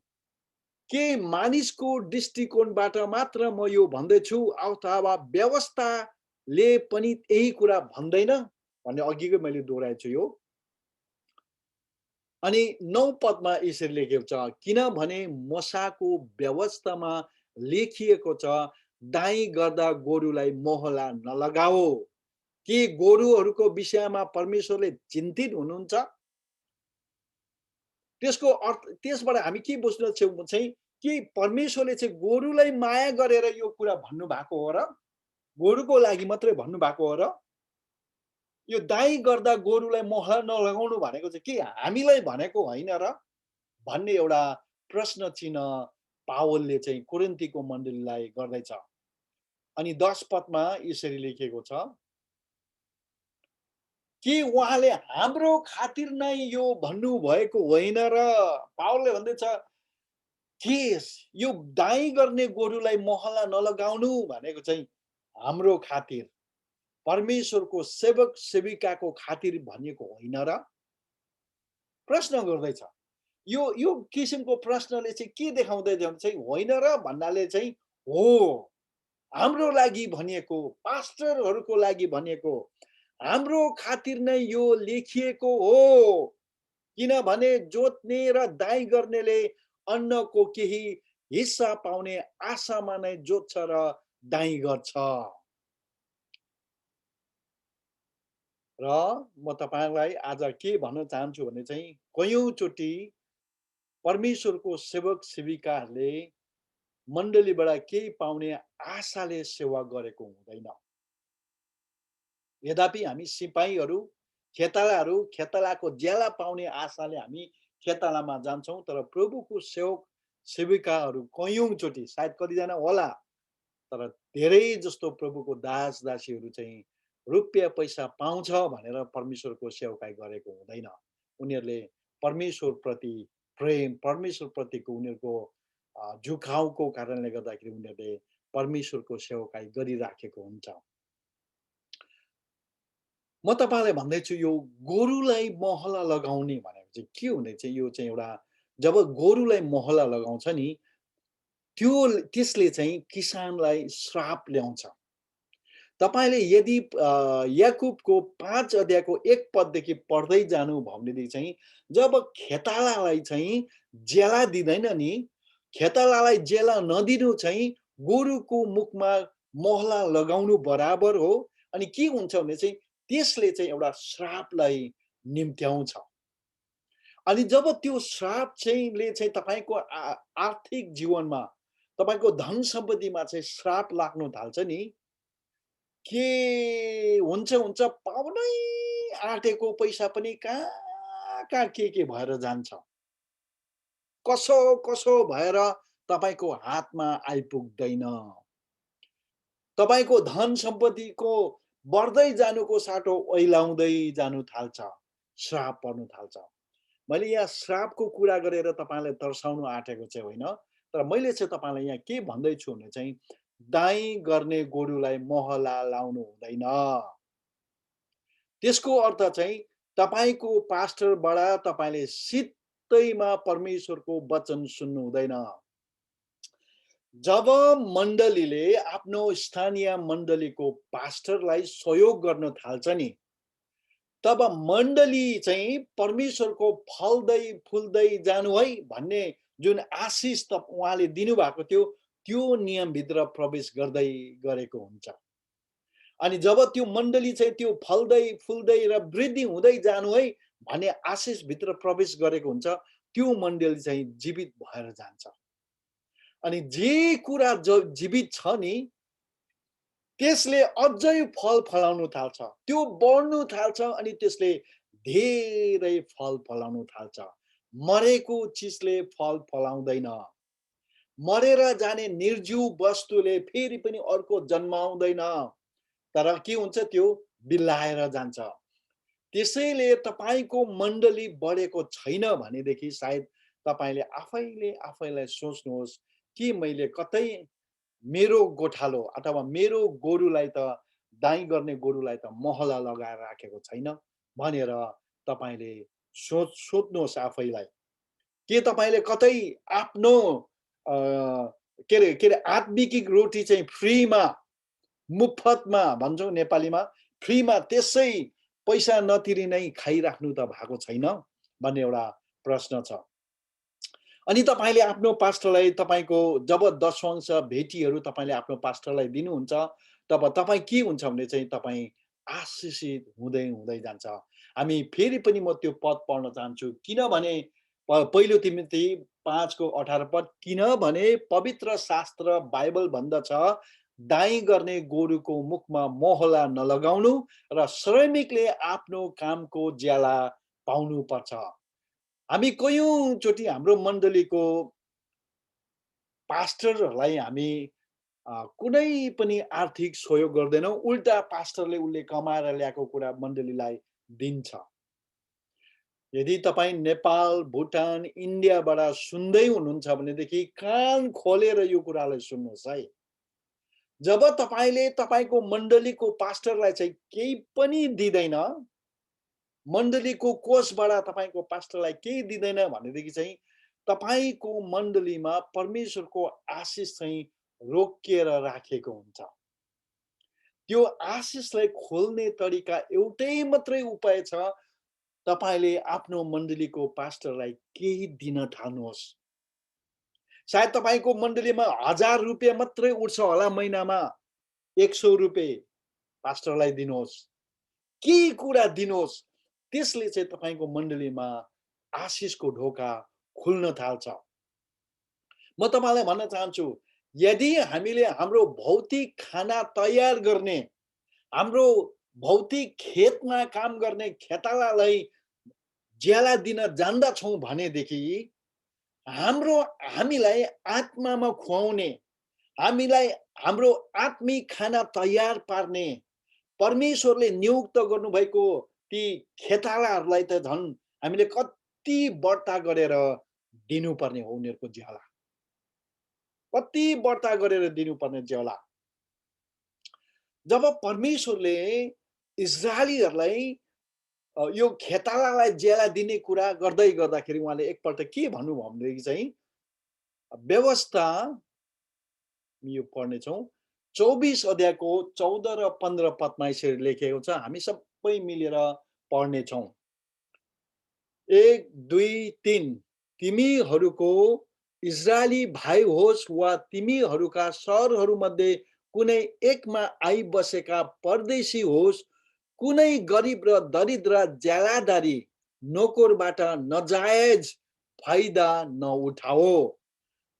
के मानिसको दृष्टिकोणबाट मात्र म यो भन्दैछु अथवा व्यवस्थाले पनि यही कुरा भन्दैन भन्ने अघिकै मैले दोहोऱ्याएको छु यो। अनि 9 पदमा यसरी लेखेको छ किनभने मोसाको व्यवस्थामा लेखिएको छ दाइँ गर्दा गोरुलाई मोहला नलगाओ। के गोरुहरूको विषयमा परमेश्वरले चिन्तित हुनुहुन्छ? त्यसको अर्थ त्यसबाट हामी के बुझ्न चाहिँ कि परमेश्वरले चाहिँ गोरुलाई माया गरेर यो कुरा भन्नुभएको हो र? गोरुको लागि मात्रै भन्नुभएको हो र? यो दाइँ गर्दा गोरुलाई मोहला नलगाउनु भनेको चाहिँ के हामीलाई भनेको होइन र? भन्ने एउटा प्रश्न चिन्ह पावलले चाहिँ कोरिन्थीको मण्डलीलाई गर्दैछ। अनि 10 पदमा यसरी लेखेको छ कि उहाँले हाम्रो खातिर नै यो भन्नुभएको होइन र? पावलले भन्दैछ के यो दाइँ गर्ने गोरुलाई मोहला नलगाउनु भनेको चाहिँ हाम्रो खातिर, परमेश्वरको सेवक सेविकाको खातिर भनिएको होइन र? प्रश्न गर्दैछ। यो किसिमको प्रश्नले चाहिँ के देखाउँदै भने चाहिँ होइन र भन्नाले चाहिँ हो, हाम्रो लागि भनिएको, पास्टरहरूको लागि भनिएको, हाम्रो खातिर नै यो लेखिएको हो। किनभने जोत्ने र दाइँ गर्नेले अन्नको केही हिस्सा पाउने आशामा नै जोत्छ र दाइँ गर्छ। र म तपाईँलाई आज के भन्न चाहन्छु भने चाहिँ कयौँचोटि परमेश्वरको सेवक सेविकाहरूले मण्डलीबाट केही पाउने आशाले सेवा गरेको हुँदैन। यद्यपि हामी सिपाहीहरू खेतालाहरू खेतालाको ज्याला पाउने आशाले हामी खेतालामा जान्छौँ तर प्रभुको सेवक सेविकाहरू कयौँचोटि सायद कतिजना होला तर धेरै जस्तो प्रभुको दास दासीहरू चाहिँ रुपियाँ पैसा पाउँछ भनेर परमेश्वरको सेवकाई गरेको हुँदैन। उनीहरूले परमेश्वरप्रति प्रेम परमेश्वरप्रतिको उनीहरूको झुकाउको कारणले गर्दाखेरि उनीहरूले परमेश्वरको सेवकाई गरिराखेको हुन्छ। म तपाईँलाई भन्दैछु यो गोरुलाई मोहला लगाउने भनेको चाहिँ के हुँदैछ यो चाहिँ एउटा जब गोरुलाई मोहला लगाउँछ नि त्यसले चाहिँ किसानलाई श्राप ल्याउँछ। तपाईँले यदि याकुबको 5 अध्यायको 1 पददेखि पढ्दै जानुभयो भनेदेखि चाहिँ जब खेतालालाई चाहिँ जेला दिँदैन नि खेतालालाई जेला नदिनु चाहिँ गोरुको मुखमा मोहला लगाउनु बराबर हो। अनि के हुन्छ भने चाहिँ त्यसले चाहिँ एउटा श्रापलाई निम्त्याउँछ। अनि जब त्यो श्राप चाहिँले चाहिँ तपाईँको आर्थिक जीवनमा तपाईँको धन सम्पत्तिमा चाहिँ श्राप लाग्नु थाल्छ नि के हुन्छ पाउनै आँटेको पैसा पनि कहाँ कहाँ के भएर जान्छ। कसो कसो भएर तपाईँको हातमा आइपुग्दैन। तपाईँको धन सम्पत्तिको बढ्दै जानुको साटो ओइलाउँदै जानु थाल्छ, श्राप पर्नु थाल्छ। मैले यहाँ श्रापको कुरा गरेर तपाईँलाई तर्साउनु आँटेको चाहिँ होइन तर मैले चाहिँ तपाईँलाई यहाँ के भन्दैछु भने चाहिँ दाइँ गर्ने गोरुलाई मोहला लाउनु हुँदैन। त्यसको अर्थ चाहिँ तपाईँको पास्टरबाट तपाईँले सित्तैमा परमेश्वरको वचन सुन्नु हुँदैन। जब मण्डलीले आफ्नो स्थानीय मण्डलीको पास्टरलाई सहयोग गर्न थाल्छ नि तब मण्डली चाहिँ परमेश्वरको फल्दै फुल्दै जानु है भन्ने जुन आशिष उहाँले दिनुभएको थियो त्यो नियमभित्र प्रवेश गर्दै गरेको हुन्छ। अनि जब त्यो मण्डली चाहिँ त्यो फल्दै फुल्दै र वृद्धि हुँदै जानु है भन्ने आशिषभित्र प्रवेश गरेको हुन्छ, त्यो मण्डली चाहिँ जीवित भएर जान्छ। अनि जे कुरा जीवित छ नि त्यसले अझै फल फलाउनु थाल्छ, त्यो बढ्नु थाल्छ अनि त्यसले धेरै फल फलाउनु थाल्छ। मरेको चिजले फल फलाउँदैन। मरेर जाने निर्जीव वस्तुले फेरि पनि अर्को जन्माउँदैन, तर के हुन्छ त्यो बिलाएर जान्छ। त्यसैले तपाईको मण्डली बढेको छैन भनेदेखि सायद तपाईले आफैलाई सोच्नुहोस् कि मैले कतै मेरो गोठालो अथवा मेरो गोरुलाई त दाइँ गर्ने गोरुलाई त महला लगाएर राखेको छैन भनेर तपाईले सोध्नुहोस् आफैलाई। के तपाईले कतै आफ्नो के रे आत्मिक रोटी चाहिँ फ्रीमा मुफ्तमा भन्छौँ नेपालीमा, फ्रीमा त्यसै पैसा नतिरी नै खाइराख्नु त भएको छैन भन्ने एउटा प्रश्न छ। अनि तपाईले आफ्नो पास्टरलाई तपाईको जब दशवंश भेटीहरू तपाईले आफ्नो पास्टरलाई दिनुहुन्छ तब तपाई के हुन्छ भने चाहिँ तपाई आशिषित हुँदै हुँदै जान्छ। हामी फेरि पनि म त्यो पद पढ्न चाहन्छु, किनभने पहिलो तिमोथी 5 को 18 पद, किनभने पवित्र शास्त्र बाइबल भन्दछ दाइँ गर्ने गोरुको मुखमा मोहला नलगाउनु र श्रमिकले आफ्नो कामको ज्याला पाउनु पर्छ। हामी कयौंचोटि हाम्रो मण्डलीको पास्टरहरूलाई हामी कुनै पनि आर्थिक सहयोग गर्दैनौं, उल्टा पास्टरले उसले कमाएर ल्याएको कुरा मण्डलीलाई दिन्छ। यदि तपाई नेपाल, भुटान, इन्डियाबाट सुन्दै हुनुहुन्छ भनेदेखि कान खोलेर यो कुरालाई सुन्नुहोस् है। जब तपाईले तपाईको मण्डलीको पास्टरलाई चाहिँ केही पनि दिदैन, मण्डलीको कोषबाट तपाईको पास्टरलाई केही दिदैन भनेदेखि चाहिँ तपाईको मण्डलीमा परमेश्वरको आशिष चाहिँ रोकिएर राखेको हुन्छ। त्यो आशिषलाई खोल्ने तरिका एउटै मात्रै उपाय छ, तपाईले आफ्नो मण्डलीको पास्टरलाई केही दिन थाल्नुहोस्। सायद तपाईको मण्डलीमा 1000 रुपैयाँ मात्रै उठ्छ होला महिनामा, 100 रुपैयाँ पास्टरलाई दिनुहोस्, केही कुरा दिनुहोस्, त्यसले चाहिँ तपाईको मण्डलीमा आशिषको ढोका खुल्न थाल्छ। म तपाईलाई भन्न चाहन्छु, यदि हामीले हाम्रो भौतिक खाना तयार गर्ने, हाम्रो भौतिक खेतमा काम गर्ने खेतालालाई ज्याला दिन जान्दछौं भनेदेखि हामीलाई आत्मामा खुवाउने, हामीलाई हाम्रो आत्मिक खाना तयार पार्ने परमेश्वरले नियुक्त गर्नुभएको ती खेतालाहरूलाई त झन् हामीले कति बढ्ता गरेर दिनुपर्ने हो उनीहरूको ज्याला, कति बढ्ता गरेर दिनुपर्ने ज्याला। जब परमेश्वरले इजरायलीहरूलाई यो खेतालालाई ज्याला दिने कुरा गर्दै गर्दाखेरि उहाँले एकपल्ट के भन्नुभयो भनेदेखि चाहिँ व्यवस्था यो पढ्नेछौँ 24 अध्यायको 14 र 15 पदमा यसरी लेखेको छ, हामी सबै मिलेर पढ्नेछौँ। 1 2 3 तिमीहरूको इजरायली भाइ होस् वा तिमीहरूका सहरहरूमध्ये कुनै एकमा आइबसेका परदेशी होस्, कुनै गरिब र दरिद्र ज्यालादारी नोकरबाट नजायज फाइदा नउठाओ।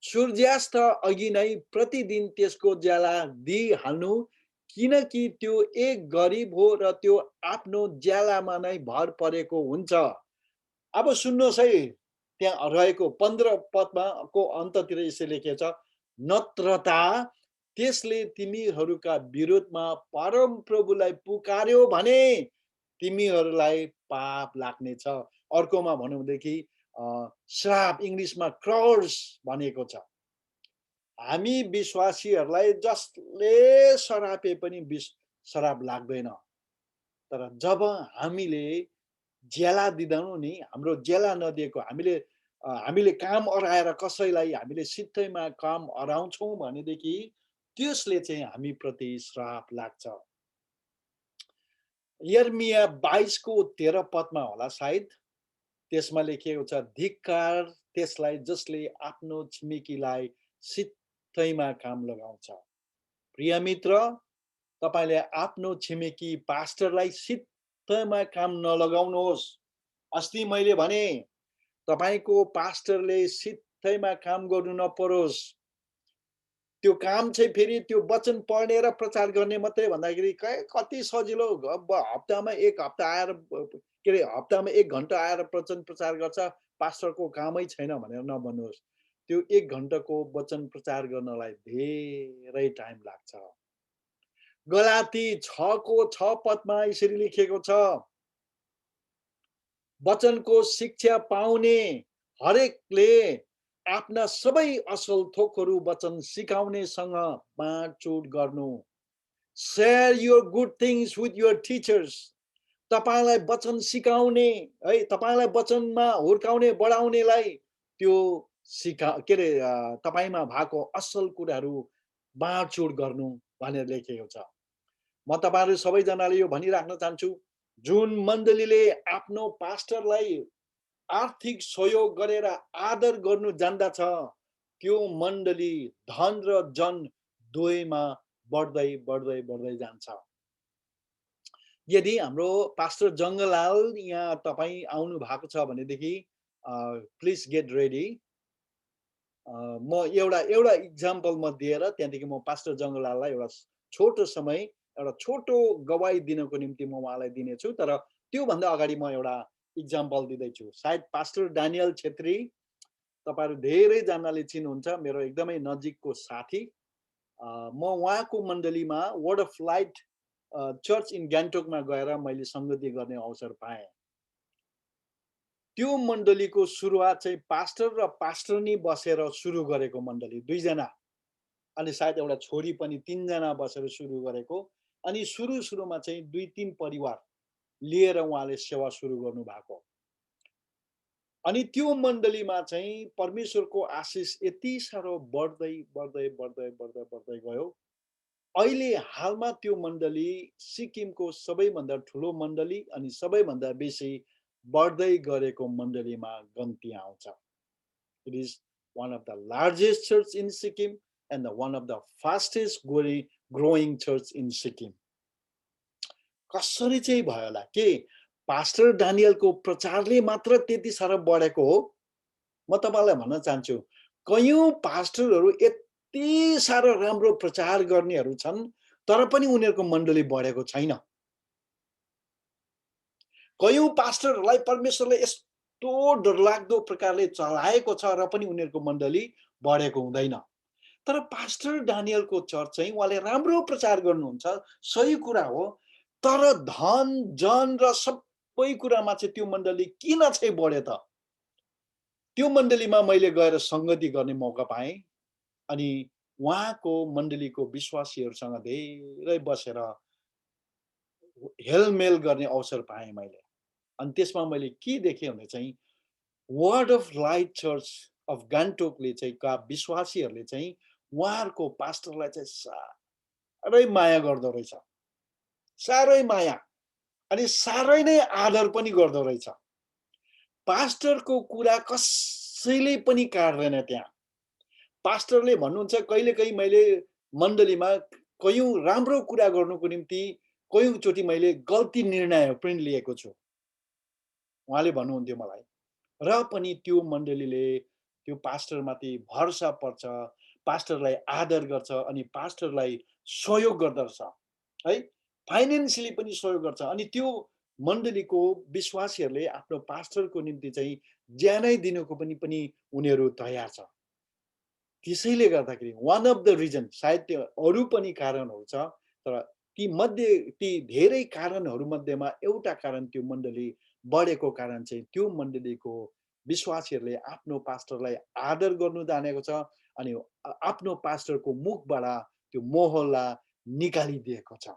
सूर्यास्त अघि नै प्रतिदिन त्यसको ज्याला दिइहाल्नु, किनकि त्यो एक गरिब हो र त्यो आफ्नो ज्यालामा नै भर परेको हुन्छ। अब सुन्नुहोस् है, त्यहाँ रहेको 15 पदमा को अन्ततिर यसरी लेखेको छ, नत्रता त्यसले तिमीहरूका विरोधमा परम प्रभुलाई पुकार्यो भने तिमीहरूलाई पाप लाग्नेछ। अर्कोमा भनौँ भनेदेखि श्राप, इङ्ग्लिसमा कर्स भनेको छ। हामी विश्वासीहरूलाई जसले सरापे पनि श्राप लाग्दैन, तर जब हामीले ज्याला दिदैनौँ नि, हाम्रो ज्याला नदिएको हामीले काम अराएर कसैलाई हामीले सित्तैमा काम अराउँछौँ भनेदेखि त्यसले चाहिँ हामी प्रति श्राप लाग्छ। यर्मिया 22 को 13 पदमा होला सायद, त्यसमा लेखिएको छ, धिक्कार त्यसलाई जसले आफ्नो छिमेकीलाई सित्तैमा काम लगाउँछ। प्रिय मित्र, तपाईले आफ्नो छिमेकी पास्टरलाई सित्तैमा काम नलगाउनुहोस्। अस्ति मैले भने तपाईको पास्टरले सित्तैमा काम गर्नु नपरोस्। त्यो काम चाहिँ फेरि त्यो वचन पढ्ने र प्रचार गर्ने मात्रै भन्दाखेरि कति सजिलो, हप्तामा एक हप्ता आएर के अरे हप्तामा 1 घण्टा आएर वचन प्रचार गर्छ, पास्टरको कामै छैन भनेर नभन्नुहोस्। त्यो 1 घण्टाको वचन प्रचार गर्नलाई धेरै टाइम लाग्छ। गलाती 6 को 6 पदमा यसरी लेखिएको छ, वचनको शिक्षा पाउने हरेकले आफ्ना सबै असल थोकहरू वचन सिकाउनेसँग बाँडचुँड गर्नु। Share your good things with your teachers. तपाईलाई वचन सिकाउने है, तपाईलाई वचनमा हुर्काउने बढाउनेलाई त्यो के अरे तपाईमा भएको असल कुराहरू बाँडचुँड गर्नु भनेर लेखिएको छ। म तपाईहरु सबैजनाले यो भनिराख्न चाहन्छु, जुन मण्डलीले आफ्नो पास्टरलाई आर्थिक सहयोग गरेर आदर गर्नु जान्दछ, त्यो मण्डली धन र जन दुवैमा बढ्दै बढ्दै बढ्दै जान्छ। यदि हाम्रो पास्टर जङ्गलाल यहाँ तपाई आउनु भएको छ भनेदेखि प्लिज गेट रेडी। म एउटा इक्जाम्पल म दिएर त्यहाँदेखि म पास्टर जङ्गलाललाई एउटा छोटो समय एउटा छोटो गवाही दिनको निम्ति म उहाँलाई दिनेछु। तर त्यो भन्दा अगाडि म एउटा इक्जाम्पल दिँदैछु। सायद पास्टर डानियल छेत्री तपाईहरु धेरै जनाले चिन्नुहुन्छ, मेरो एकदमै नजिकको साथी। म उहाँको मण्डलीमा Word of Light Church in ग्यान्टोकमा गएर मैले संगति गर्ने अवसर पाएँ। त्यो मण्डलीको सुरुवात चाहिँ पास्टर र पास्टरनी बसेर सुरु गरेको मण्डली, 2 जना, अनि सायद एउटा छोरी पनि 3 जना बसेर सुरु गरेको। अनि सुरुमा चाहिँ 2-3 परिवार लिएर उहाँले सेवा सुरु गर्नु भएको। अनि त्यो मण्डलीमा चाहिँ परमेश्वरको आशिष यति साह्रो बढ्दै बढ्दै बढ्दै बढ्दै बढ्दै गयो। अहिले हालमा त्यो मण्डली सिक्किमको सबैभन्दा ठुलो मण्डली अनि सबैभन्दा बेसी बढ्दै गरेको मण्डलीमा गन्ती आउँछ। It is one of the largest church in Sikkim and one of the fastest growing church in Sikkim. कसरी चाहिँ भयो होला के पास्टर डानियलको प्रचारले मात्र त्यति साह्रो बढेको हो? म तपाईलाई भन्न चाहन्छु, कयौं पास्टरहरू यति साह्रो राम्रो प्रचार गर्नेहरू छन्, तर पनि उनीहरूको मण्डली बढेको छैन। कयौं पास्टरहरूलाई परमेश्वरले यस्तो डरलाग्दो प्रकारले चलाएको छ र पनि उनीहरूको मण्डली बढेको हुँदैन। तर पास्टर डानियलको चर्च चाहिँ उहाँले राम्रो प्रचार गर्नुहुन्छ, सही कुरा हो, तर धन जन र सबै कुरामा चाहिँ त्यो मण्डली किन चाहिँ बढ्यो त? त्यो मण्डलीमा मैले गएर संगति गर्ने मौका पाएँ अनि उहाँको मण्डलीको विश्वासीहरूसँग धेरै बसेर हेलमेल गर्ने अवसर पाएँ मैले। अनि त्यसमा मैले के देखेँ भने चाहिँ Word of Light Church of गान्तोकले चाहिँ का विश्वासीहरूले चाहिँ उहाँहरूको पास्टरलाई चाहिँ साह्रै माया गर्दो रहेछ, साह्रै माया अनि साह्रै नै आदर पनि गर्दो रहेछ। पास्टरको कुरा कसैले पनि काट्दैन त्यहाँ। पास्टरले भन्नुहुन्छ कहिलेकाहीँ मैले मण्डलीमा कयौं राम्रो कुरा गर्नुको निम्ति कयौंचोटि मैले गल्ती निर्णय पनि लिएको छु, उहाँले भन्नुहुन्थ्यो मलाई। र पनि त्यो मण्डलीले त्यो पास्टरमाथि भरोसा पर्छ, पास्टरलाई आदर गर्छ अनि पास्टरलाई सहयोग गर्दछ है, फाइनान्सियली पनि सहयोग गर्छ। अनि त्यो मण्डलीको विश्वासीहरूले आफ्नो पास्टरको निम्ति चाहिँ ज्यानै दिनुको पनि उनीहरू तयार छ। त्यसैले गर्दाखेरि वान अफ द रिजन, सायद त्यो अरू पनि कारणहरू छ, तर ती धेरै कारणहरू मध्येमा एउटा कारण त्यो मण्डली बढेको कारण चाहिँ त्यो मण्डलीको विश्वासीहरूले आफ्नो पास्टरलाई आदर गर्नु जानेको छ अनि आफ्नो पास्टरको मुखबाट त्यो मोहल्ला निकालिदिएको छ।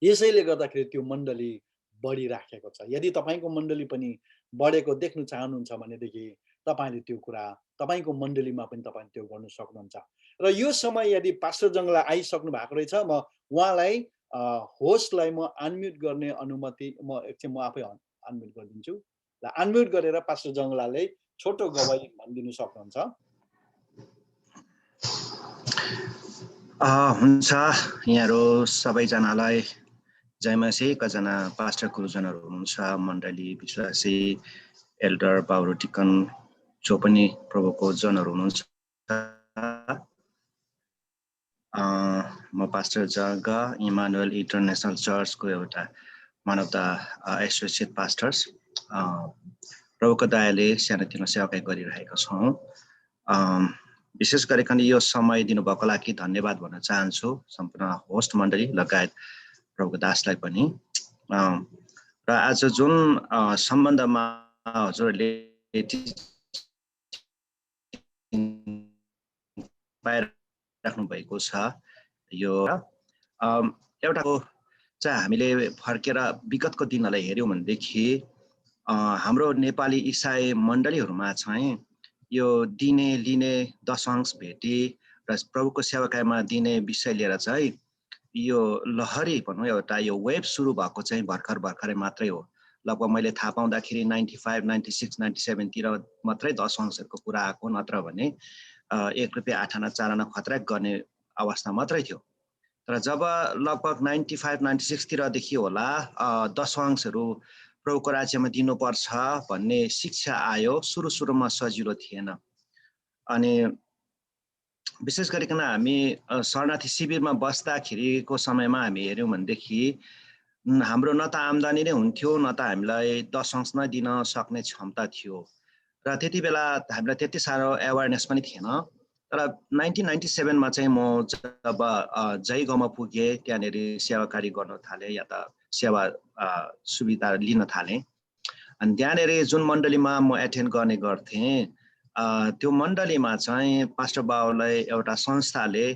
यसैले गर्दाखेरि त्यो मण्डली बढिराखेको छ। यदि तपाईको मण्डली पनि बढेको देख्न चाहनुहुन्छ भनेदेखि तपाईले त्यो कुरा तपाईको मण्डलीमा पनि तपाईले त्यो गर्न सक्नुहुन्छ। र यो समय यदि पास्टर जङ्गला आइसक्नु भएको रहेछ, म उहाँलाई होस्टलाई म अनम्युट गर्ने अनुमति म आफै अनम्युट गरिदिन्छु। ल अनम्युट गरेर पास्टर जङ्गलाले छोटो गवाही भनिदिनु सक्नुहुन्छ। हुन्छ यहाँहरु सबैजनालाई जय मसी। कजना पास्टर गुरुजनहरु हुनुहुन्छ, मण्डली विश्वासी एल्डर बाबु टिकन जो पनि प्रभुको जनहरु हुनुहुन्छ। म पास्टर जग इमानुएल इन्टरनेशनल चर्चको एउटा one of the associate pastors. प्रभुको दयाले सानोतिनो सेवाकाई गरिरहेका छौं। विशेष गरिकन यो समय दिनुभएको लागि धन्यवाद भन्न चाहन्छु सम्पूर्ण होस्ट मण्डली लगायत प्रभुको दासलाई पनि। र आज जुन सम्बन्धमा हजुरले राख्नु भएको छ, यो एउटा चाहिँ हामीले फर्केर विगतको दिनलाई हेर्यौं भनेदेखि हाम्रो नेपाली इसाई मण्डलीहरुमा चाहिँ यो दिने लिने दशांश भेटी र प्रभुको सेवाकाईमा दिने विषय लिएर चाहिँ यो लहरी भनौं एउटा यो वेब सुरु भएको चाहिँ भर्खरै मात्रै हो। लगभग मैले थाहा पाउँदाखेरि 95, 96, 97 तिर मात्रै दशांशहरुको कुरा आएको, नत्र भने 1 रुपैयाँ 8 आना 4 आना खतरा गर्ने अवस्था मात्रै थियो। तर जब लगभग 95, 96 तिरदेखि होला दशांशहरु प्रभुको राज्यमा दिनुपर्छ भन्ने शिक्षा आयो। सुरुमा सजिलो थिएन। अनि विशेष गरिकन हामी शरणार्थी शिविरमा बस्दाखेरिको समयमा हामी हेर्यौं भनेदेखि हाम्रो न त आम्दानी नै हुन्थ्यो, न त हामीलाई दशांश नै दिन सक्ने क्षमता थियो। र त्यति बेला हामीलाई त्यति साह्रो अवेयरनेस पनि थिएन। तर 1997 मा चाहिँ म जब जयगाउँमा पुगे, त्यहाँनेरि सेवाकारी गर्न थाले या त सेवा सुविधा लिन थाले। अनि त्यहाँनेरि जुन मण्डलीमा म एटेन्ड गर्ने गर्थे, त्यो मण्डलीमा चाहिँ पास्टर बाबुलाई एउटा संस्थाले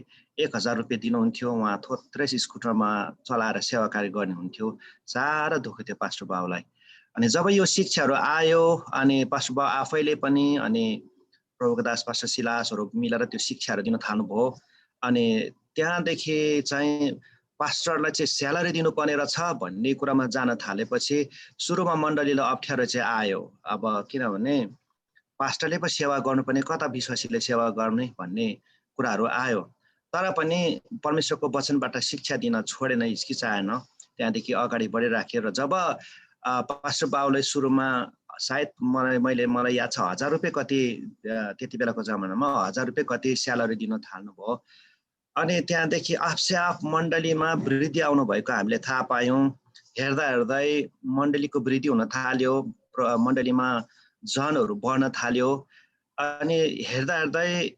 1000 रुपैयाँ दिनुहुन्थ्यो। उहाँ थोत्रै स्कुटरमा चलाएर सेवाकारी गर्नुहुन्थ्यो। साह्रो दुःख थियो पास्टर बाबुलाई। अनि जब यो शिक्षाहरु आयो अनि पास्टर बाबु आफैले पनि अनि प्रभुको दास पास्टर सिलासहरु मिलेर त्यो शिक्षाहरु दिन थाल्नुभयो। अनि त्यहाँदेखि चाहिँ पास्टरलाई चाहिँ स्यालेरी दिनुपर्ने रहेछ भन्ने कुरामा जान थालेपछि सुरुमा मण्डलीलाई अप्ठ्यारो चाहिँ आयो। अब किनभने पास्टरले पो सेवा गर्नुपर्ने, कता विश्वासीले सेवा गर्ने भन्ने कुराहरु आयो। तर पनि परमेश्वरको वचनबाट शिक्षा दिन छोडेन, हिचकिचाएन। त्यहाँदेखि अगाडि बढिराख्यो। र जब पास्टर बाबुले सुरुमा सायद मलाई याद छ 1000 रुपैयाँ कति त्यति बेलाको जमानामा 1000 रुपैयाँ कति स्यालेरी दिन थाल्नुभयो। अनि त्यहाँदेखि आफसे आफ मण्डलीमा वृद्धि आउनु भएको हामीले थाहा पायौं। हेर्दै मण्डलीको वृद्धि हुन थाल्यो, मण्डलीमा जनहरु बढ्न थाल्यो। अनि हेर्दै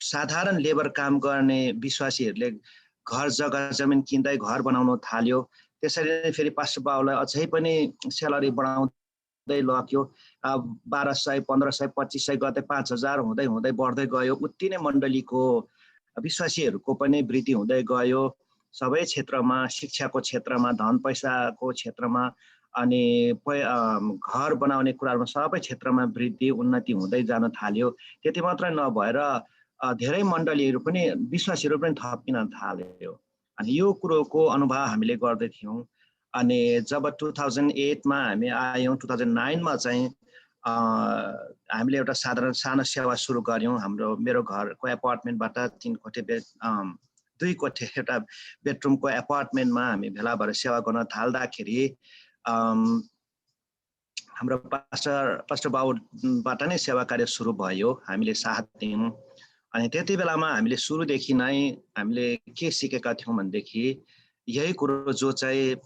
साधारण लेबर काम गर्ने विश्वासीहरुले घर जग्गा जमिन किन्दै घर बनाउन थाल्यो। त्यसरी नै फेरि पास्टर बाबुलाई अझै पनि स्यालेरी बढाउँदै लग्यो। 1200, 1500, 2500 गर्दै 5000 हुँदै बढ्दै गयो। उति नै मण्डलीको विश्वासीहरुको पनि वृद्धि हुँदै गयो। सबै क्षेत्रमा, शिक्षाको क्षेत्रमा, धन पैसाको क्षेत्रमा अनि घर बनाउने कुराहरुमा सबै क्षेत्रमा वृद्धि उन्नति हुँदै जान थाल्यो। त्यति मात्र नभएर धेरै मण्डलीहरु पनि विश्वासीहरु पनि थपिन थाल्यो। अनि यो कुरोको अनुभव हामीले गर्दै थियौं। अनि जब 2008 मा हामी आयौं, 2009 मा चाहिँ हामीले एउटा साधारण सानो सेवा सुरु गर्यौं। मेरो घरको एपार्टमेन्टबाट 3 कोठे 2 कोठे एउटा बेडरुमको एपार्टमेन्टमा हामी भेला भएर सेवा गर्न थाल्दाखेरि हाम्रो पास्टर बाबुबाट नै सेवा कार्य सुरु भयो। हामीले साथ दियौं। अनि त्यति बेलामा हामीले सुरुदेखि नै हामीले के सिकेका थियौं भनेदेखि यही कुरो जो चाहिँ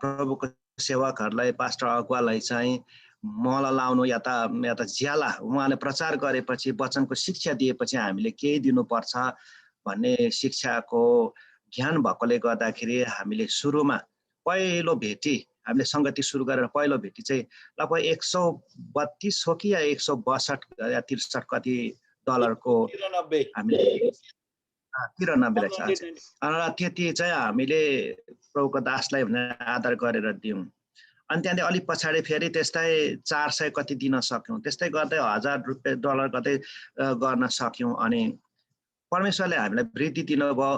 प्रभुको सेवकहरुलाई, पास्टर अगुवालाई चाहिँ मल लाउनु या त ज्याला उहाँले प्रचार गरेपछि, वचनको शिक्षा दिएपछि हामीले केही दिनुपर्छ भन्ने शिक्षाको ज्ञान भएकोले गर्दाखेरि हामीले सुरुमा पहिलो भेटी हामीले संगति सुरु गरेर पहिलो भेटी चाहिँ लगभग 132 हो कि 162 या 63 कति डलरको हामीले 93 रहेछ। त्यति चाहिँ हामीले प्रभुको दासलाई आदर गरेर दियौं। अनि त्यहाँदेखि अलिक पछाडि फेरि त्यस्तै 400 कति दिन सक्यौं। त्यस्तै गर्दै 1000 रुपैयाँ डलर गर्दै गर्न सक्यौं। अनि परमेश्वरले हामीलाई वृद्धि दिनुभयो।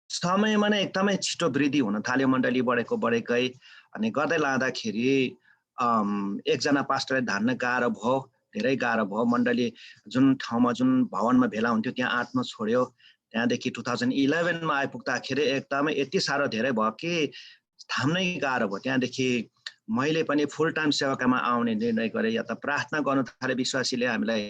समयमा नै एकदमै छिटो वृद्धि हुन थाल्यो। मण्डली बढेकै अनि गर्दै लाँदाखेरि एकजना पास्टरले धान्न गाह्रो भयो, धेरै गाह्रो भयो। मण्डली जुन ठाउँमा जुन भवनमा भेला हुन्थ्यो त्यहाँ आँट्न छोड्यो। त्यहाँदेखि 2011 मा आइपुग्दाखेरि एकदमै यति साह्रो धेरै भयो कि थाम्नै गाह्रो भयो। त्यहाँदेखि मैले पनि फुल टाइम सेवाकामा आउने निर्णय गरेँ। या त प्रार्थना गर्नु थाले विश्वासीले हामीलाई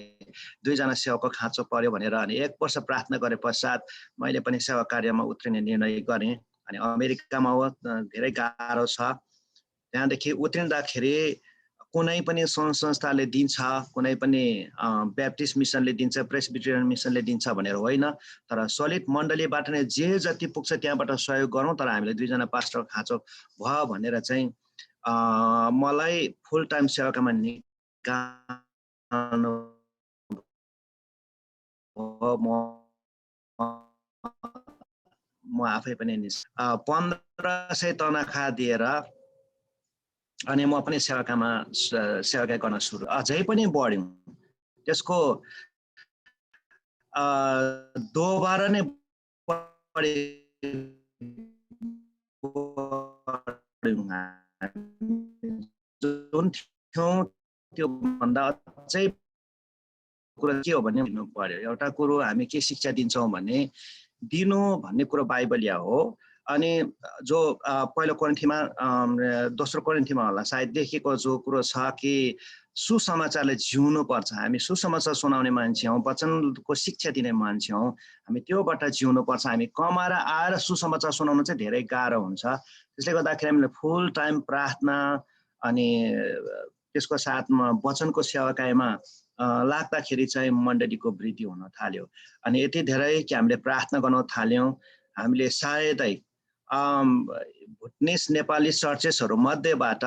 2 जना सेवकको खाँचो पर्यो भनेर, अनि 1 वर्ष प्रार्थना गरे पश्चात मैले पनि सेवा कार्यमा उत्रिने निर्णय गरेँ। अनि अमेरिकामा हो, धेरै गाह्रो छ। त्यहाँदेखि उत्रिँदाखेरि कुनै पनि संस्थाले दिन्छ, कुनै पनि ब्याप्टिस्ट मिसनले दिन्छ, प्रेस्बिटेरियन मिसनले दिन्छ भनेर होइन, तर सलिड मण्डलीबाट नै जे जति पुग्छ त्यहाँबाट सहयोग गरौँ। तर हामीले 2 जना पास्टर खाँचो भयो भनेर चाहिँ मलाई फुल टाइम सेवाकामा निकाल्नु म आफै पनि 1500 तनखा दिएर अनि म पनि सेवाकाई गर्न सुरु अझै पनि बढ्यौँ। त्यसको दोबारा नै जुन थियौँ त्योभन्दा अझै कुरा के हो भने दिनु पर्यो। एउटा कुरो हामी के शिक्षा दिन्छौँ भने दिनु भन्ने कुरो बाइबलीय हो। अनि जो पहिलो कोरिन्थीमा दोस्रो कोरिन्थीमा होला सायद देखेको जो कुरो छ कि सुसमाचारले जिउनु पर्छ। हामी सुसमाचार सुनाउने मान्छे हौँ, वचनको शिक्षा दिने मान्छे हौँ, हामी त्योबाट जिउनु पर्छ। हामी कमाएर आएर सुसमाचार सुनाउनु चाहिँ धेरै गाह्रो हुन्छ। त्यसले गर्दाखेरि हामीले फुल टाइम प्रार्थना अनि त्यसको साथमा वचनको सेवाकाईमा लाग्दाखेरि चाहिँ मण्डलीको वृद्धि हुन थाल्यो। अनि यति धेरै कि हामीले प्रार्थना गर्न थाल्यौँ। हामीले सायदै भुटनिस नेपाली चर्चेसहरू मध्येबाट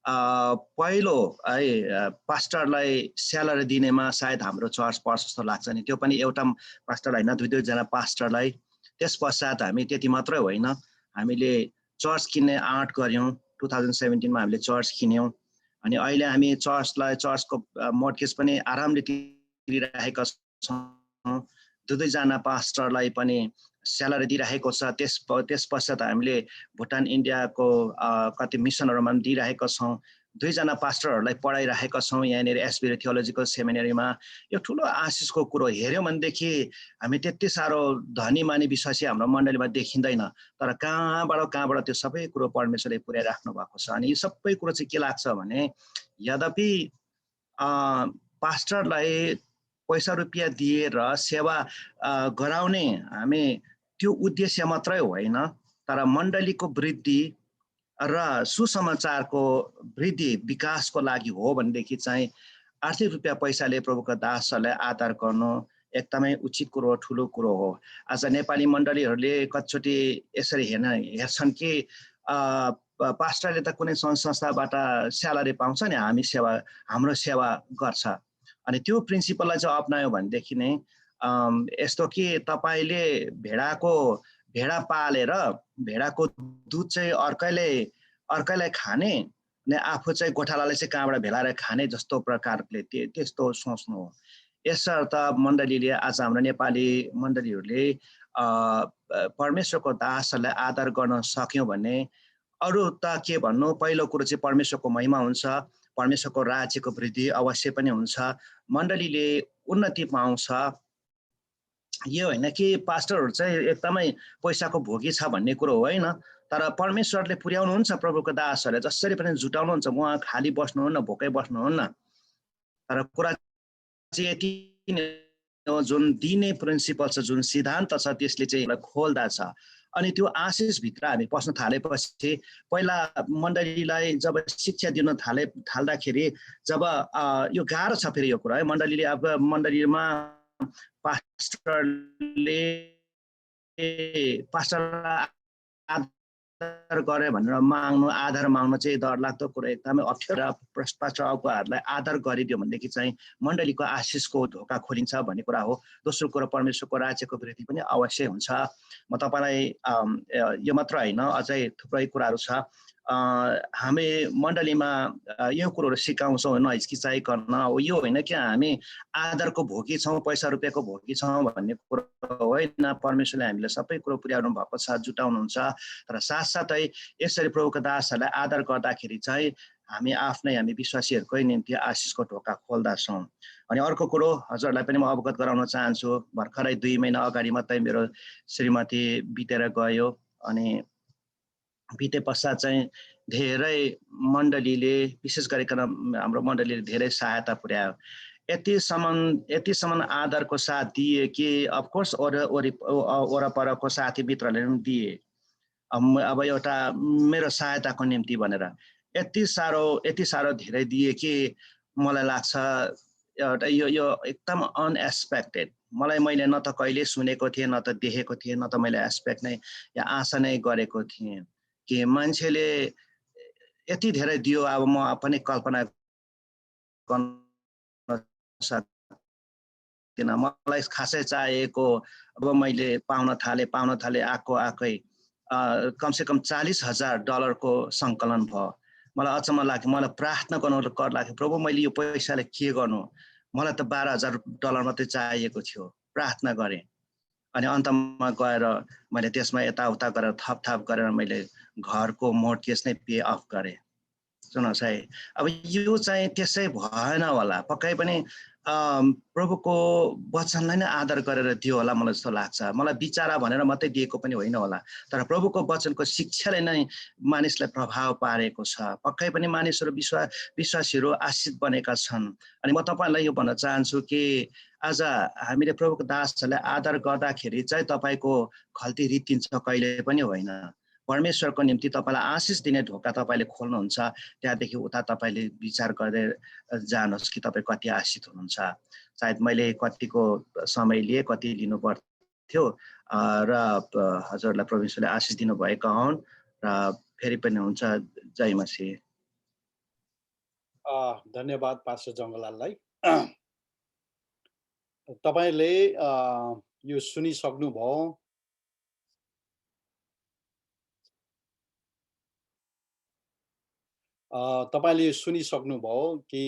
पहिलो है पास्टरलाई स्यालेरी दिनेमा सायद हाम्रो चर्च पर्छ जस्तो लाग्छ नि। त्यो पनि एउटा पास्टर होइन, 2 जना पास्टरलाई। त्यस पश्चात हामी त्यति मात्रै होइन, हामीले चर्च किन्ने आँट गऱ्यौँ। 2017 मा हामीले चर्च किन्यौँ। अनि अहिले हामी चर्चको मोर्टगेज पनि आरामले तिरिरहेका छौँ। 2 जना पास्टरलाई पनि स्यालेरी दिइरहेको छ। त्यस पश्चात हामीले भुटान इन्डियाको कति मिसनहरूमा पनि दिइरहेका छौँ। 2 जना पास्टरहरूलाई पढाइरहेका छौँ यहाँनिर एसबी थियोलोजिकल सेमिनरीमा। यो ठुलो आशिषको कुरो। हेऱ्यौँ भनेदेखि हामी त्यति साह्रो धनी मानी विश्वासी हाम्रो मण्डलीमा देखिँदैन, तर कहाँबाट त्यो सबै कुरो परमेश्वरले पुर्याइराख्नु भएको छ। अनि यो सबै कुरो चाहिँ के लाग्छ भने यद्यपि पास्टरलाई पैसा रुपियाँ दिएर सेवा गराउने हामी त्यो उद्देश्य मात्रै होइन, तर मण्डलीको वृद्धि र सुसमाचारको वृद्धि विकासको लागि हो भनेदेखि चाहिँ आर्थिक रुपियाँ पैसाले प्रभुका दासहरूलाई आदर गर्नु एकदमै उचित कुरो, ठुलो कुरो हो। आज नेपाली मण्डलीहरूले कतिचोटि यसरी हेर्छन् कि पास्टरले त कुनै संस्थाबाट स्यालेरी पाउँछ नि, हाम्रो सेवा गर्छ। अनि त्यो प्रिन्सिपललाई चाहिँ अप्नायो भनेदेखि नै यस्तो कि तपाईँले भेडा पालेर भेडाको दुध चाहिँ अर्कैलाई खाने अनि आफू चाहिँ गोठालाले चाहिँ कहाँबाट भेलाएर खाने जस्तो प्रकारले त्यस्तो सोच्नु हो। यसर्थ मण्डलीले आज हाम्रो नेपाली मण्डलीहरूले परमेश्वरको दासहरूलाई आदर गर्न सक्यौँ भने अरू त के भन्नु, पहिलो कुरो चाहिँ परमेश्वरको महिमा हुन्छ, परमेश्वरको राज्यको वृद्धि अवश्य पनि हुन्छ, मण्डलीले उन्नति पाउँछ। यो होइन कि पास्टरहरू चाहिँ एकदमै पैसाको भोगी छ भन्ने कुरो होइन, तर परमेश्वरले पुर्याउनुहुन्छ प्रभुको दासहरूले जसरी पनि जुटाउनुहुन्छ। उहाँ खाली बस्नुहुन्न, भोकै बस्नुहुन्न। तर कुरा चाहिँ यति हो, जुन दिने प्रिन्सिपल छ, जुन सिद्धान्त छ, त्यसले चाहिँ खोल्दा छ। अनि त्यो आशिषभित्र हामी पस्न थालेपछि पहिला मण्डलीलाई जब शिक्षा दिन थाल्दाखेरि जब यो गाह्रो छ फेरि यो कुरा है, मण्डलीले अब मण्डलीमा पास्टरलाई आदर गरे भनेर आधार माग्नु चाहिँ डरलाग्दो कुरो, एकदमै अप्ठ्यारो। पास्टरहरूलाई आदर गरिदियो भनेदेखि चाहिँ मण्डलीको आशिषको ढोका खोलिन्छ भन्ने कुरा हो। दोस्रो कुरो, परमेश्वरको राज्यको वृद्धि पनि अवश्य हुन्छ। म तपाईँलाई यो मात्र होइन, अझै थुप्रै कुराहरू छ। हामी मण्डलीमा यो कुरोहरू सिकाउँछौँ नहिचकिचाइकन, यो होइन कि हामी आदरको भोगी छौँ, पैसा रुपियाँको भोगी छौँ भन्ने कुरो होइन। परमेश्वरले हामीलाई सबै कुरो पुर्याउनु भएको छ, जुटाउनुहुन्छ। तर साथसाथै यसरी प्रभुको दासहरूलाई आदर गर्दाखेरि चाहिँ हामी विश्वासीहरूकै निम्ति आशिषको ढोका खोल्दछौँ। अनि अर्को कुरो हजुरहरूलाई पनि म अवगत गराउन चाहन्छु, भर्खरै 2 महिना अगाडि मात्रै मेरो श्रीमती बितेर गयो। अनि बिते पश्चात चाहिँ धेरै मण्डलीले, विशेष गरिकन हाम्रो मण्डलीले धेरै सहायता पुर्यायो। यतिसम्म आदरको साथ दिए कि अफकोर्स वरपरको साथी मित्रहरूले पनि दिए। अब एउटा मेरो सहायताको निम्ति भनेर यति साह्रो धेरै दिए कि मलाई लाग्छ एउटा यो एकदम अनएक्सपेक्टेड। मैले न त कहिले सुनेको थिएँ, न त देखेको थिएँ, न त मैले एक्सपेक्ट नै या आशा नै गरेको थिएँ कि मान्छेले यति धेरै दियो। अब म पनि कल्पना गर्न सक्दिनँ। मलाई खासै चाहिएको अब मैले पाउन थाले आएकै कमसेकम $40,000 को सङ्कलन भयो। मलाई अचम्म लाग्यो। मलाई प्रार्थना गर्नु कर लाग्यो, प्रभु मैले यो पैसाले के गर्नु? मलाई त $12,000 मात्रै चाहिएको थियो। प्रार्थना गरेँ। अनि अन्तमा गएर मैले त्यसमा यताउता गरेर थपथाप गरेर मैले घरको मोर्टगेज नै पे अफ गरेँ। सुन्नुहोस् है, अब यो चाहिँ त्यसै भएन होला। पक्कै पनि प्रभुको वचनलाई नै आदर गरेर दियो होला मलाई जस्तो लाग्छ। मलाई विचारा भनेर मात्रै दिएको पनि होइन होला, तर प्रभुको वचनको शिक्षाले नै मानिसलाई प्रभाव पारेको छ। पक्कै पनि मानिसहरू विश्वासीहरू आशिष बनेका छन्। अनि म तपाईँलाई यो भन्न चाहन्छु कि आज हामीले प्रभुको दासहरूलाई आदर गर्दाखेरि चाहिँ तपाईँको खल्ती रित्तिन्छ कहिले पनि होइन। परमेश्वरको निम्ति तपाईँलाई आशिष दिने ढोका तपाईँले खोल्नुहुन्छ। त्यहाँदेखि उता तपाईँले विचार गर्दै जानुहोस् कि तपाईँ कति आशिष हुनुहुन्छ। सायद मैले कतिको समय लिए, कति लिनु पर्थ्यो र हजुरलाई परमेश्वरले आशिष दिनुभएका हुन् र फेरि पनि हुन्छ। जय मसीह। धन्यवाद पास्टर जङ्गलाललाई। तपाईँले यो सुनिसक्नुभयो। तपाईँले सुनिसक्नुभयो कि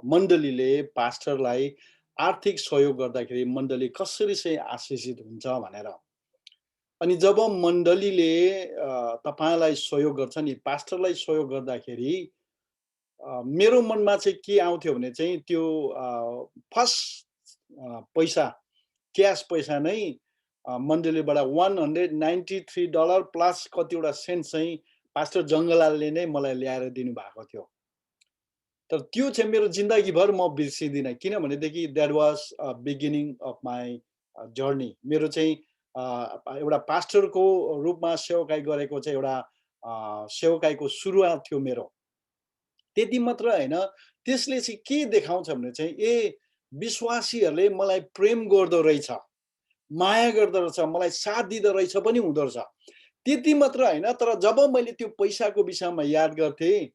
मण्डलीले पास्टरलाई आर्थिक सहयोग गर्दाखेरि मण्डली कसरी चाहिँ आशिषित हुन्छ भनेर। अनि जब मण्डलीले तपाईँलाई सहयोग गर्छ नि, पास्टरलाई सहयोग गर्दाखेरि मेरो मनमा चाहिँ के आउँथ्यो भने चाहिँ त्यो फर्स्ट पैसा, क्यास पैसा नै मण्डलीबाट $193 प्लस कतिवटा सेन्ट चाहिँ पास्टर जङ्गलालले नै मलाई ल्याएर दिनुभएको थियो। तर त्यो चाहिँ मेरो जिन्दगीभर म बिर्सिदिनँ, किनभनेदेखि that was beginning of my journey. मेरो चाहिँ एउटा पास्टरको रूपमा सेवकाई गरेको चाहिँ एउटा सेवकाईको सुरुवात थियो मेरो। त्यति मात्र होइन, त्यसले चाहिँ के देखाउँछ भने चाहिँ विश्वासीहरूले मलाई प्रेम गर्दो रहेछ, माया गर्दो रहेछ, मलाई साथ दिँदो रहेछ पनि हुँदो रहेछ। त्यति मात्र होइन, तर जब मैले त्यो पैसाको विषयमा याद गर्थेँ,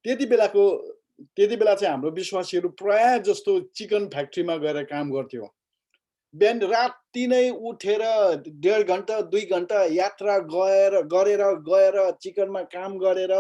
त्यति बेला चाहिँ हाम्रो विश्वासीहरू प्रायः जस्तो चिकन फ्याक्ट्रीमा गएर काम गर्थ्यो। बिहान राति नै उठेर 1.5 घन्टा 2 घन्टा यात्रा गएर चिकनमा काम गरेर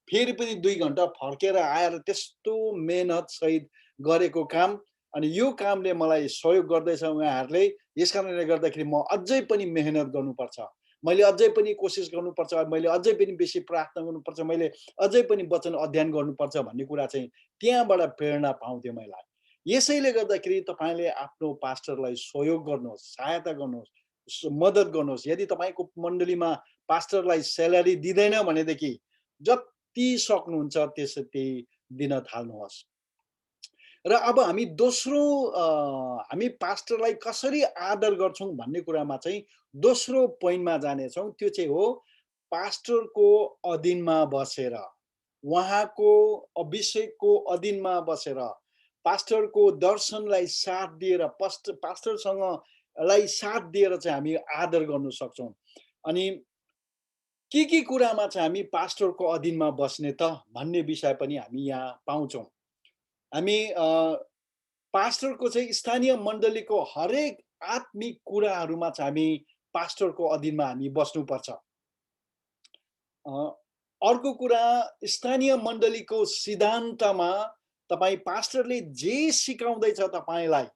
फेरि पनि 2 घन्टा फर्केर आएर त्यस्तो मेहनत सहित गरेको काम। अनि यो कामले मलाई सहयोग गर्दैछ उहाँहरूले। यस कारणले गर्दाखेरि म अझै पनि मेहनत गर्नुपर्छ, मैले अझै पनि कोसिस गर्नुपर्छ, मैले अझै पनि बेसी प्रार्थना गर्नुपर्छ, मैले अझै पनि वचन अध्ययन गर्नुपर्छ भन्ने कुरा चाहिँ त्यहाँबाट प्रेरणा पाउँथेँ मैले। यसैले गर्दाखेरि तपाईँले आफ्नो पास्टरलाई सहयोग गर्नुहोस्, सहायता गर्नुहोस्, मद्दत गर्नुहोस्। यदि तपाईँको मण्डलीमा पास्टरलाई स्यालेरी दिँदैन भनेदेखि जति सक्नुहुन्छ त्यसरी दिन थाल्नुहोस्। र अब हामी दोस्रो हामी पास्टरलाई कसरी आदर गर्छौँ भन्ने कुरामा चाहिँ दोस्रो पोइन्टमा जानेछौँ। त्यो चाहिँ हो पास्टरको अधीनमा बसेर, उहाँको अभिषेकको अधीनमा बसेर, पास्टरको दर्शनलाई साथ दिएर, पास्टरसँगलाई साथ दिएर चाहिँ हामी आदर गर्न सक्छौँ। अनि के कुरामा चाहिँ हामी पास्टरको अधीनमा बस्ने त भन्ने विषय पनि हामी यहाँ पाउँछौँ। हामी पास्टरको चाहिँ स्थानीय मण्डलीको हरेक आत्मिक कुराहरूमा चाहिँ हामी पास्टरको अधीनमा हामी बस्नुपर्छ। अ, अर्को कुरा स्थानीय मण्डलीको सिद्धान्तमा तपाईँ पास्टरले जे सिकाउँदैछ तपाईँलाई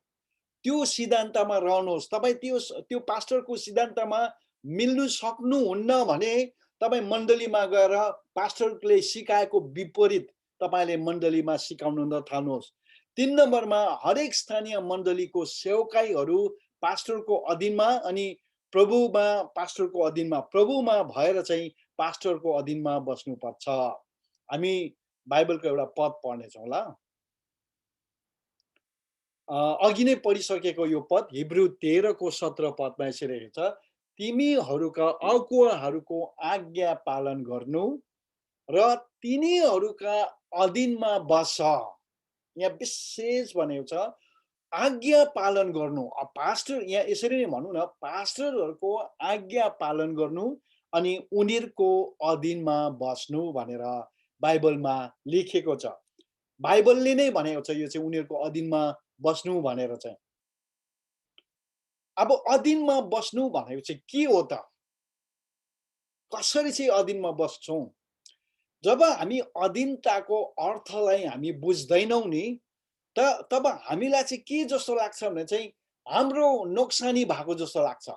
त्यो सिद्धान्तमा रहनुहोस्। तपाईँ त्यो पास्टरको सिद्धान्तमा मिल्नु सक्नुहुन्न भने तपाईँ मण्डलीमा गएर पास्टरले सिकाएको विपरीत तपाईँले मण्डलीमा सिकाउन नथाल्नुहोस्। 3 नम्बरमा हरेक स्थानीय मण्डलीको सेवकाईहरू पास्टरको अधीनमा अनि प्रभुमा पास्टरको अधीनमा प्रभुमा भएर चाहिँ पास्टरको अधीनमा बस्नुपर्छ। हामी बाइबलको एउटा पद पढ्नेछौँ ल। अघि नै पढिसकेको यो पद हिब्रू 13 को 17 पदमा यसरी छ, तिमीहरूका अगुवाहरूको आज्ञा पालन गर्नु र तिनीहरूका अधीनमा बस। यहाँ विशेष भनेको छ आज्ञा पालन गर्नु। पास्टर यहाँ यसरी नै भनौँ न, पास्टरहरूको आज्ञा पालन गर्नु अनि उनीहरूको अधीनमा बस्नु भनेर बाइबलमा लेखेको छ। बाइबलले नै भनेको छ यो चाहिँ उनीहरूको अधीनमा बस्नु भनेर चाहिँ। अब अधीनमा बस्नु भनेको चाहिँ के हो त? कसरी चाहिँ अधीनमा बस्छौँ? जब हामी अधीनताको अर्थलाई हामी बुझ्दैनौँ नि, तब हामीलाई चाहिँ के जस्तो लाग्छ भने चाहिँ हाम्रो नोक्सानी भएको जस्तो लाग्छ,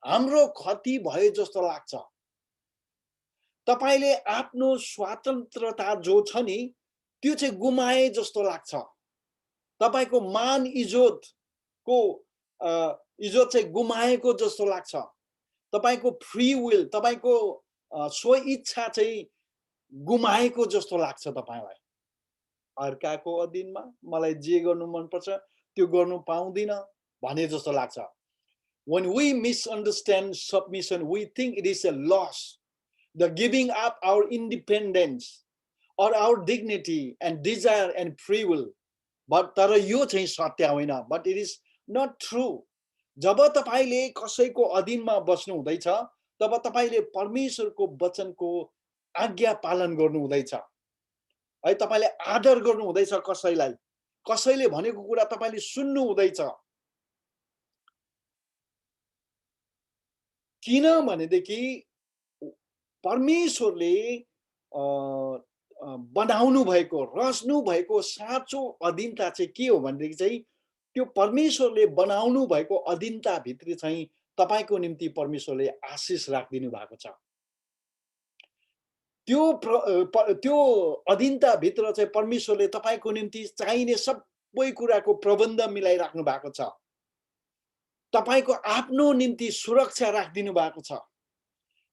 हाम्रो क्षति भयो जस्तो लाग्छ। तपाईले आफ्नो स्वतन्त्रता जो छ नि त्यो चाहिँ गुमाए जस्तो लाग्छ। तपाईको मान इज्जतको इज्जत चाहिँ गुमाएको जस्तो लाग्छ। तपाईको फ्री विल, तपाईको स्व इच्छा चाहिँ गुमाएको जस्तो लाग्छ तपाईलाई। अर्काको अधीनमा मलाई जे गर्नु मन पर्छ त्यो गर्नु पाउँदिन भने जस्तो लाग्छ। When we misunderstand submission, we think it is a loss, the giving up our independence or our dignity and desire and free will. But तर यो चाहिँ सत्य होइन, but it is not true. जब तपाईले कसैको अधीनमा बस्नु हुँदैछ तब तपाईले परमेश्वरको वचनको आज्ञा पालन गर्नु हुँदैछ है। तपाईले आदर गर्नु हुँदैछ कसैलाई, कसैले भनेको कुरा तपाईले सुन्नु हुँदैछ। किन भनेदेखि परमेश्वरले बनाउनु भएको, रच्नु भएको साँचो अधीनता चाहिँ के हो भनेदेखि चाहिँ त्यो परमेश्वरले बनाउनु भएको अधीनता भित्र चाहिँ तपाईको निम्ति परमेश्वरले आशिष राखिदिनु भएको छ। त्यो अधीनता भित्र चाहिँ परमेश्वरले तपाईको निम्ति चाहिने सबै कुराको प्रबन्ध मिलाइराख्नु भएको छ। तपाईको आफ्नो निम्ति सुरक्षा राखिदिनु भएको छ।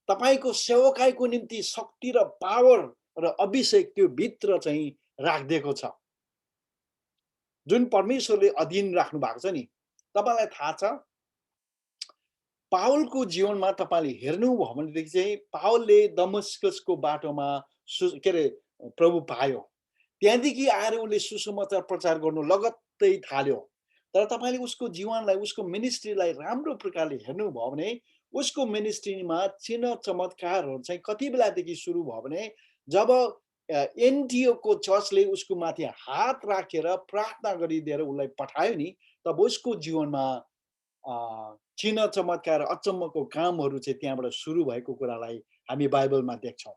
तपाईको सेवकाईको निम्ति शक्ति र पावर र अभिषेक त्यो भित्र चाहिँ राखिदिएको छ, जुन परमेश्वरले अधीन राख्नु भएको छ नि। तपाईलाई थाहा छ पावलको जीवनमा तपाईले हेर्नुभयो भनेदेखि चाहिँ पावलले दमस्कसको बाटोमा के अरे प्रभु पायो। त्यहाँदेखि आएर उसले सुसमाचार प्रचार गर्नु लगत्तै थाल्यो। तर तपाईले उसको जीवनलाई, उसको मिनिस्ट्रीलाई राम्रो प्रकारले हेर्नुभयो भने उसको मिनिस्ट्रीमा चिन्ह चमत्कारहरू चाहिँ कति बेलादेखि सुरु भयो भने जब एन्टियोखको चर्चले उसको माथि हात राखेर प्रार्थना गरिदिएर उसलाई पठायो नि, तब उसको जीवनमा चिन्ह चमत्कार अचम्मको कामहरू चाहिँ त्यहाँबाट सुरु भएको कुरालाई हामी बाइबलमा देख्छौँ।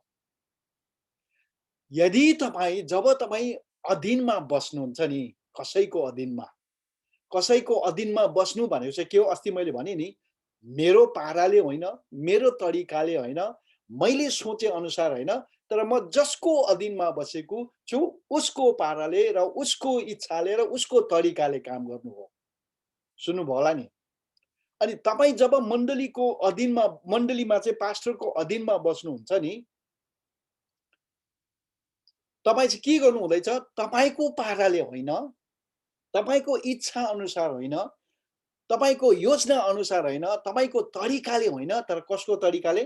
यदि तपाईँ जब तपाईँ अधीनमा बस्नुहुन्छ नि, कसैको अधीनमा बस्नु भनेको चाहिँ के हो? अस्ति मैले भने नि, मेरो पाराले होइन, मेरो तरिकाले होइन, मैले सोचे अनुसार होइन, तर म जसको अधीनमा बसेको छु उसको पाराले र उसको इच्छाले र उसको तरिकाले काम गर्नु हो। सुन्नुभयो होला नि। अनि तपाईँ जब मण्डलीमा चाहिँ पास्टरको अधीनमा बस्नुहुन्छ नि, तपाईँ चाहिँ के गर्नु हुँदैछ? तपाईको पाराले होइन, तपाईको इच्छा अनुसार होइन, तपाईको योजना अनुसार होइन, तपाईको तरिकाले होइन, तर कसको तरिकाले?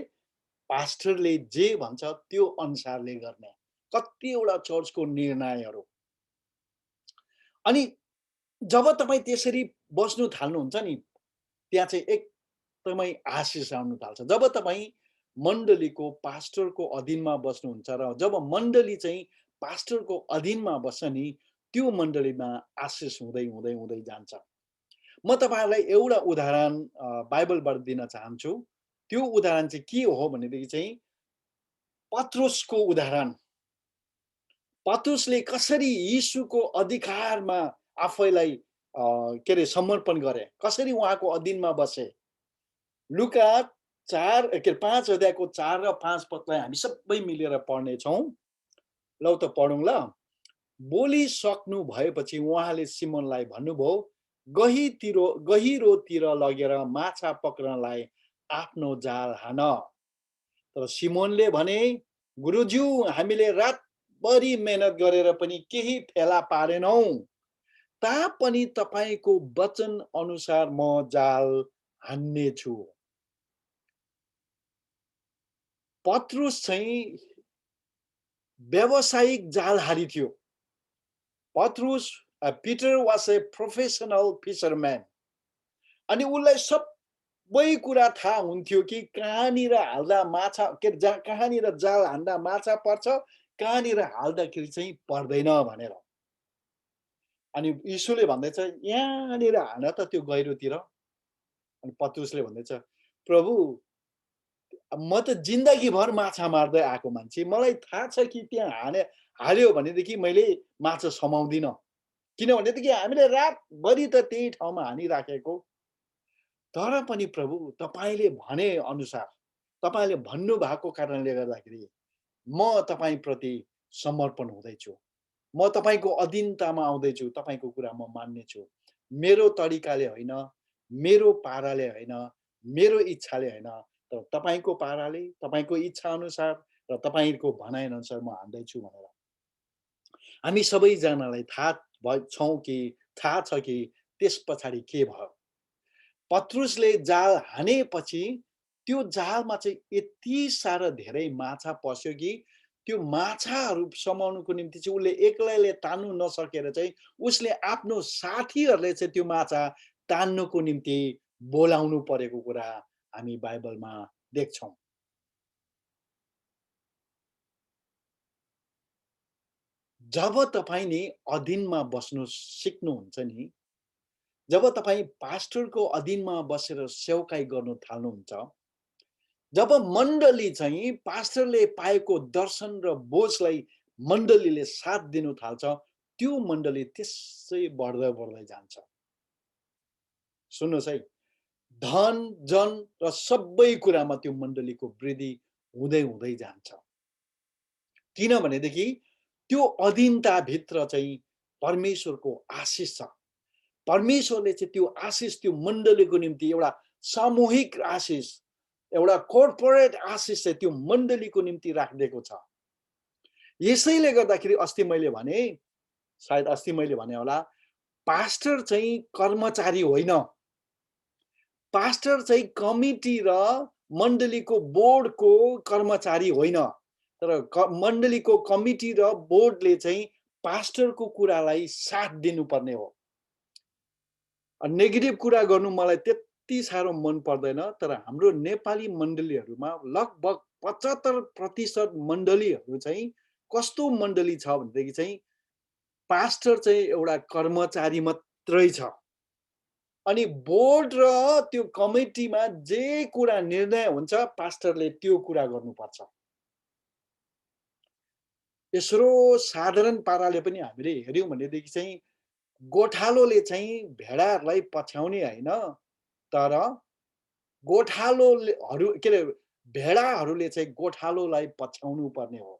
पास्टरले जे भन्छ त्यो अनुसारले गर्ने। कतिवटा चर्चको निर्णयहरू। अनि जब तपाईँ त्यसरी बस्नु थाल्नुहुन्छ नि, त्यहाँ चाहिँ एकदमै आशिष आउनु थाल्छ। जब तपाईँ मण्डलीको पास्टरको अधीनमा बस्नुहुन्छ र जब मण्डली चाहिँ पास्टरको अधीनमा बस्छ नि, त्यो मण्डलीमा आशिष हुँदै हुँदै हुँदै जान्छ। म तपाईहरुलाई एउटा उदाहरण बाइबलबाट दिन चाहन्छु। त्यो उदाहरण चाहिँ के हो भनेदेखि चाहिँ पत्रुसको उदाहरण, पत्रुसले कसरी यीशुको अधिकारमा आफैलाई के अरे समर्पण गरे, कसरी उहाँको अधीनमा बसे। लुका 5 अध्यायको 4 र 5 पदलाई हामी सबै मिलेर पढ्नेछौँ। लौ त पढौँ ल। बोलिसक्नु भएपछि उहाँले सिमोनलाई भन्नुभयो, गहिरोतिर लगेर माछा पक्रनलाई आफ्नो जाल हान। तर सिमोनले भने, गुरुज्यू, हामीले रातभरि मेहनत गरेर पनि केही फेला पारेनौँ, तापनि तपाईको वचन अनुसार म जाल हान्नेछु। पत्रुस चाहिँ व्यावसायिक जालहारी थियो। Peter was a professional fisherman. अनि उसलाई सबै कुरा थाहा हुन्थ्यो कि कहाँनिर हाल्दा माछा कहाँनिर जाल हान्दा माछा पर्छ, कहाँनिर हाल्दाखेरि चाहिँ पर्दैन भनेर। अनि यीशुले भन्दैछ, यहाँनिर हान त त्यो गहिरोतिर। अनि पत्रुसले भन्दैछ, प्रभु, म त जिन्दगीभर माछा मार्दै आएको मान्छे, मलाई थाहा छ कि त्यहाँ हाल्यो भनेदेखि मैले माछा समाउँदिन, किनभनेदेखि हामीले रातभरि त त्यही ठाउँमा हानिराखेको। तर पनि प्रभु, तपाईले भने अनुसार, तपाईले भन्नु भएको कारणले गर्दाखेरि म तपाईप्रति समर्पण हुँदैछु, म तपाईको अधीनतामा आउँदैछु, तपाईको कुरा म मान्नेछु। मेरो तरिकाले होइन, मेरो पाराले होइन, मेरो इच्छाले होइन, तर तपाईको पाराले, तपाईको इच्छा अनुसार र तपाईको भनाइ अनुसार म हान्दैछु भनेर। हामी सबैजनालाई थाहा छ कि त्यस पछाडि के भयो। पत्रुसले जाल हानेपछि त्यो जालमा चाहिँ यति सारा धेरै माछा पस्यो कि त्यो माछाहरू समाउनुको निम्ति चाहिँ उसले एक्लैले तान्नु नसकेर चाहिँ उसले आफ्नो साथीहरूले चाहिँ त्यो माछा तान्नुको निम्ति बोलाउनु परेको कुरा हामी बाइबलमा देख्छौँ। जब तपाईं नि अधीनमा बस्नु सिक्नुहुन्छ नि, जब तपाईं पास्टरको अधीनमा बसेर सेवकाई गर्नु थाल्नुहुन्छ, जब मण्डली चाहिँ पास्टरले पाएको दर्शन र बोझलाई मण्डलीले साथ दिनु थाल्छ, त्यो मण्डली त्यसै बढ्दै बढ्दै जान्छ। सुन्नुहोस् है, धन जन र सबै कुरामा त्यो मण्डलीको वृद्धि हुँदै हुँदै जान्छ। किनभनेदेखि त्यो अधीनताभित्र चाहिँ परमेश्वरको आशिष छ। परमेश्वरले चाहिँ त्यो आशिष त्यो मण्डलीको निम्ति एउटा सामूहिक आशिष, एउटा कर्पोरेट आशिष चाहिँ त्यो मण्डलीको निम्ति राखिदिएको छ। यसैले गर्दाखेरि अस्ति मैले भने, सायद अस्ति मैले भने होला, पास्टर चाहिँ कर्मचारी होइन, पास्टर चाहिँ कमिटी र मण्डलीको बोर्डको कर्मचारी होइन, तर मण्डलीको कमिटी र बोर्डले चाहिँ पास्टरको कुरालाई साथ दिनुपर्ने हो। नेगेटिभ कुरा गर्नु मलाई त्यति साह्रो मन पर्दैन, तर हाम्रो नेपाली मण्डलीहरूमा लगभग 75% मण्डलीहरू चाहिँ कस्तो मण्डली छ भनेदेखि चाहिँ पास्टर चाहिँ एउटा कर्मचारी मात्रै छ। अनि बोर्ड र त्यो कमिटीमा जे कुरा निर्णय हुन्छ पास्टरले त्यो कुरा गर्नुपर्छ। यसरो साधारण पाराले पनि हामीले हेर्यौं भनेदेखि चाहिँ गोठालोले चाहिँ भेडाहरूलाई पछ्याउने होइन, तर गोठालोहरू के अरे भेडाहरूले चाहिँ गोठालोलाई पछ्याउनु पर्ने हो।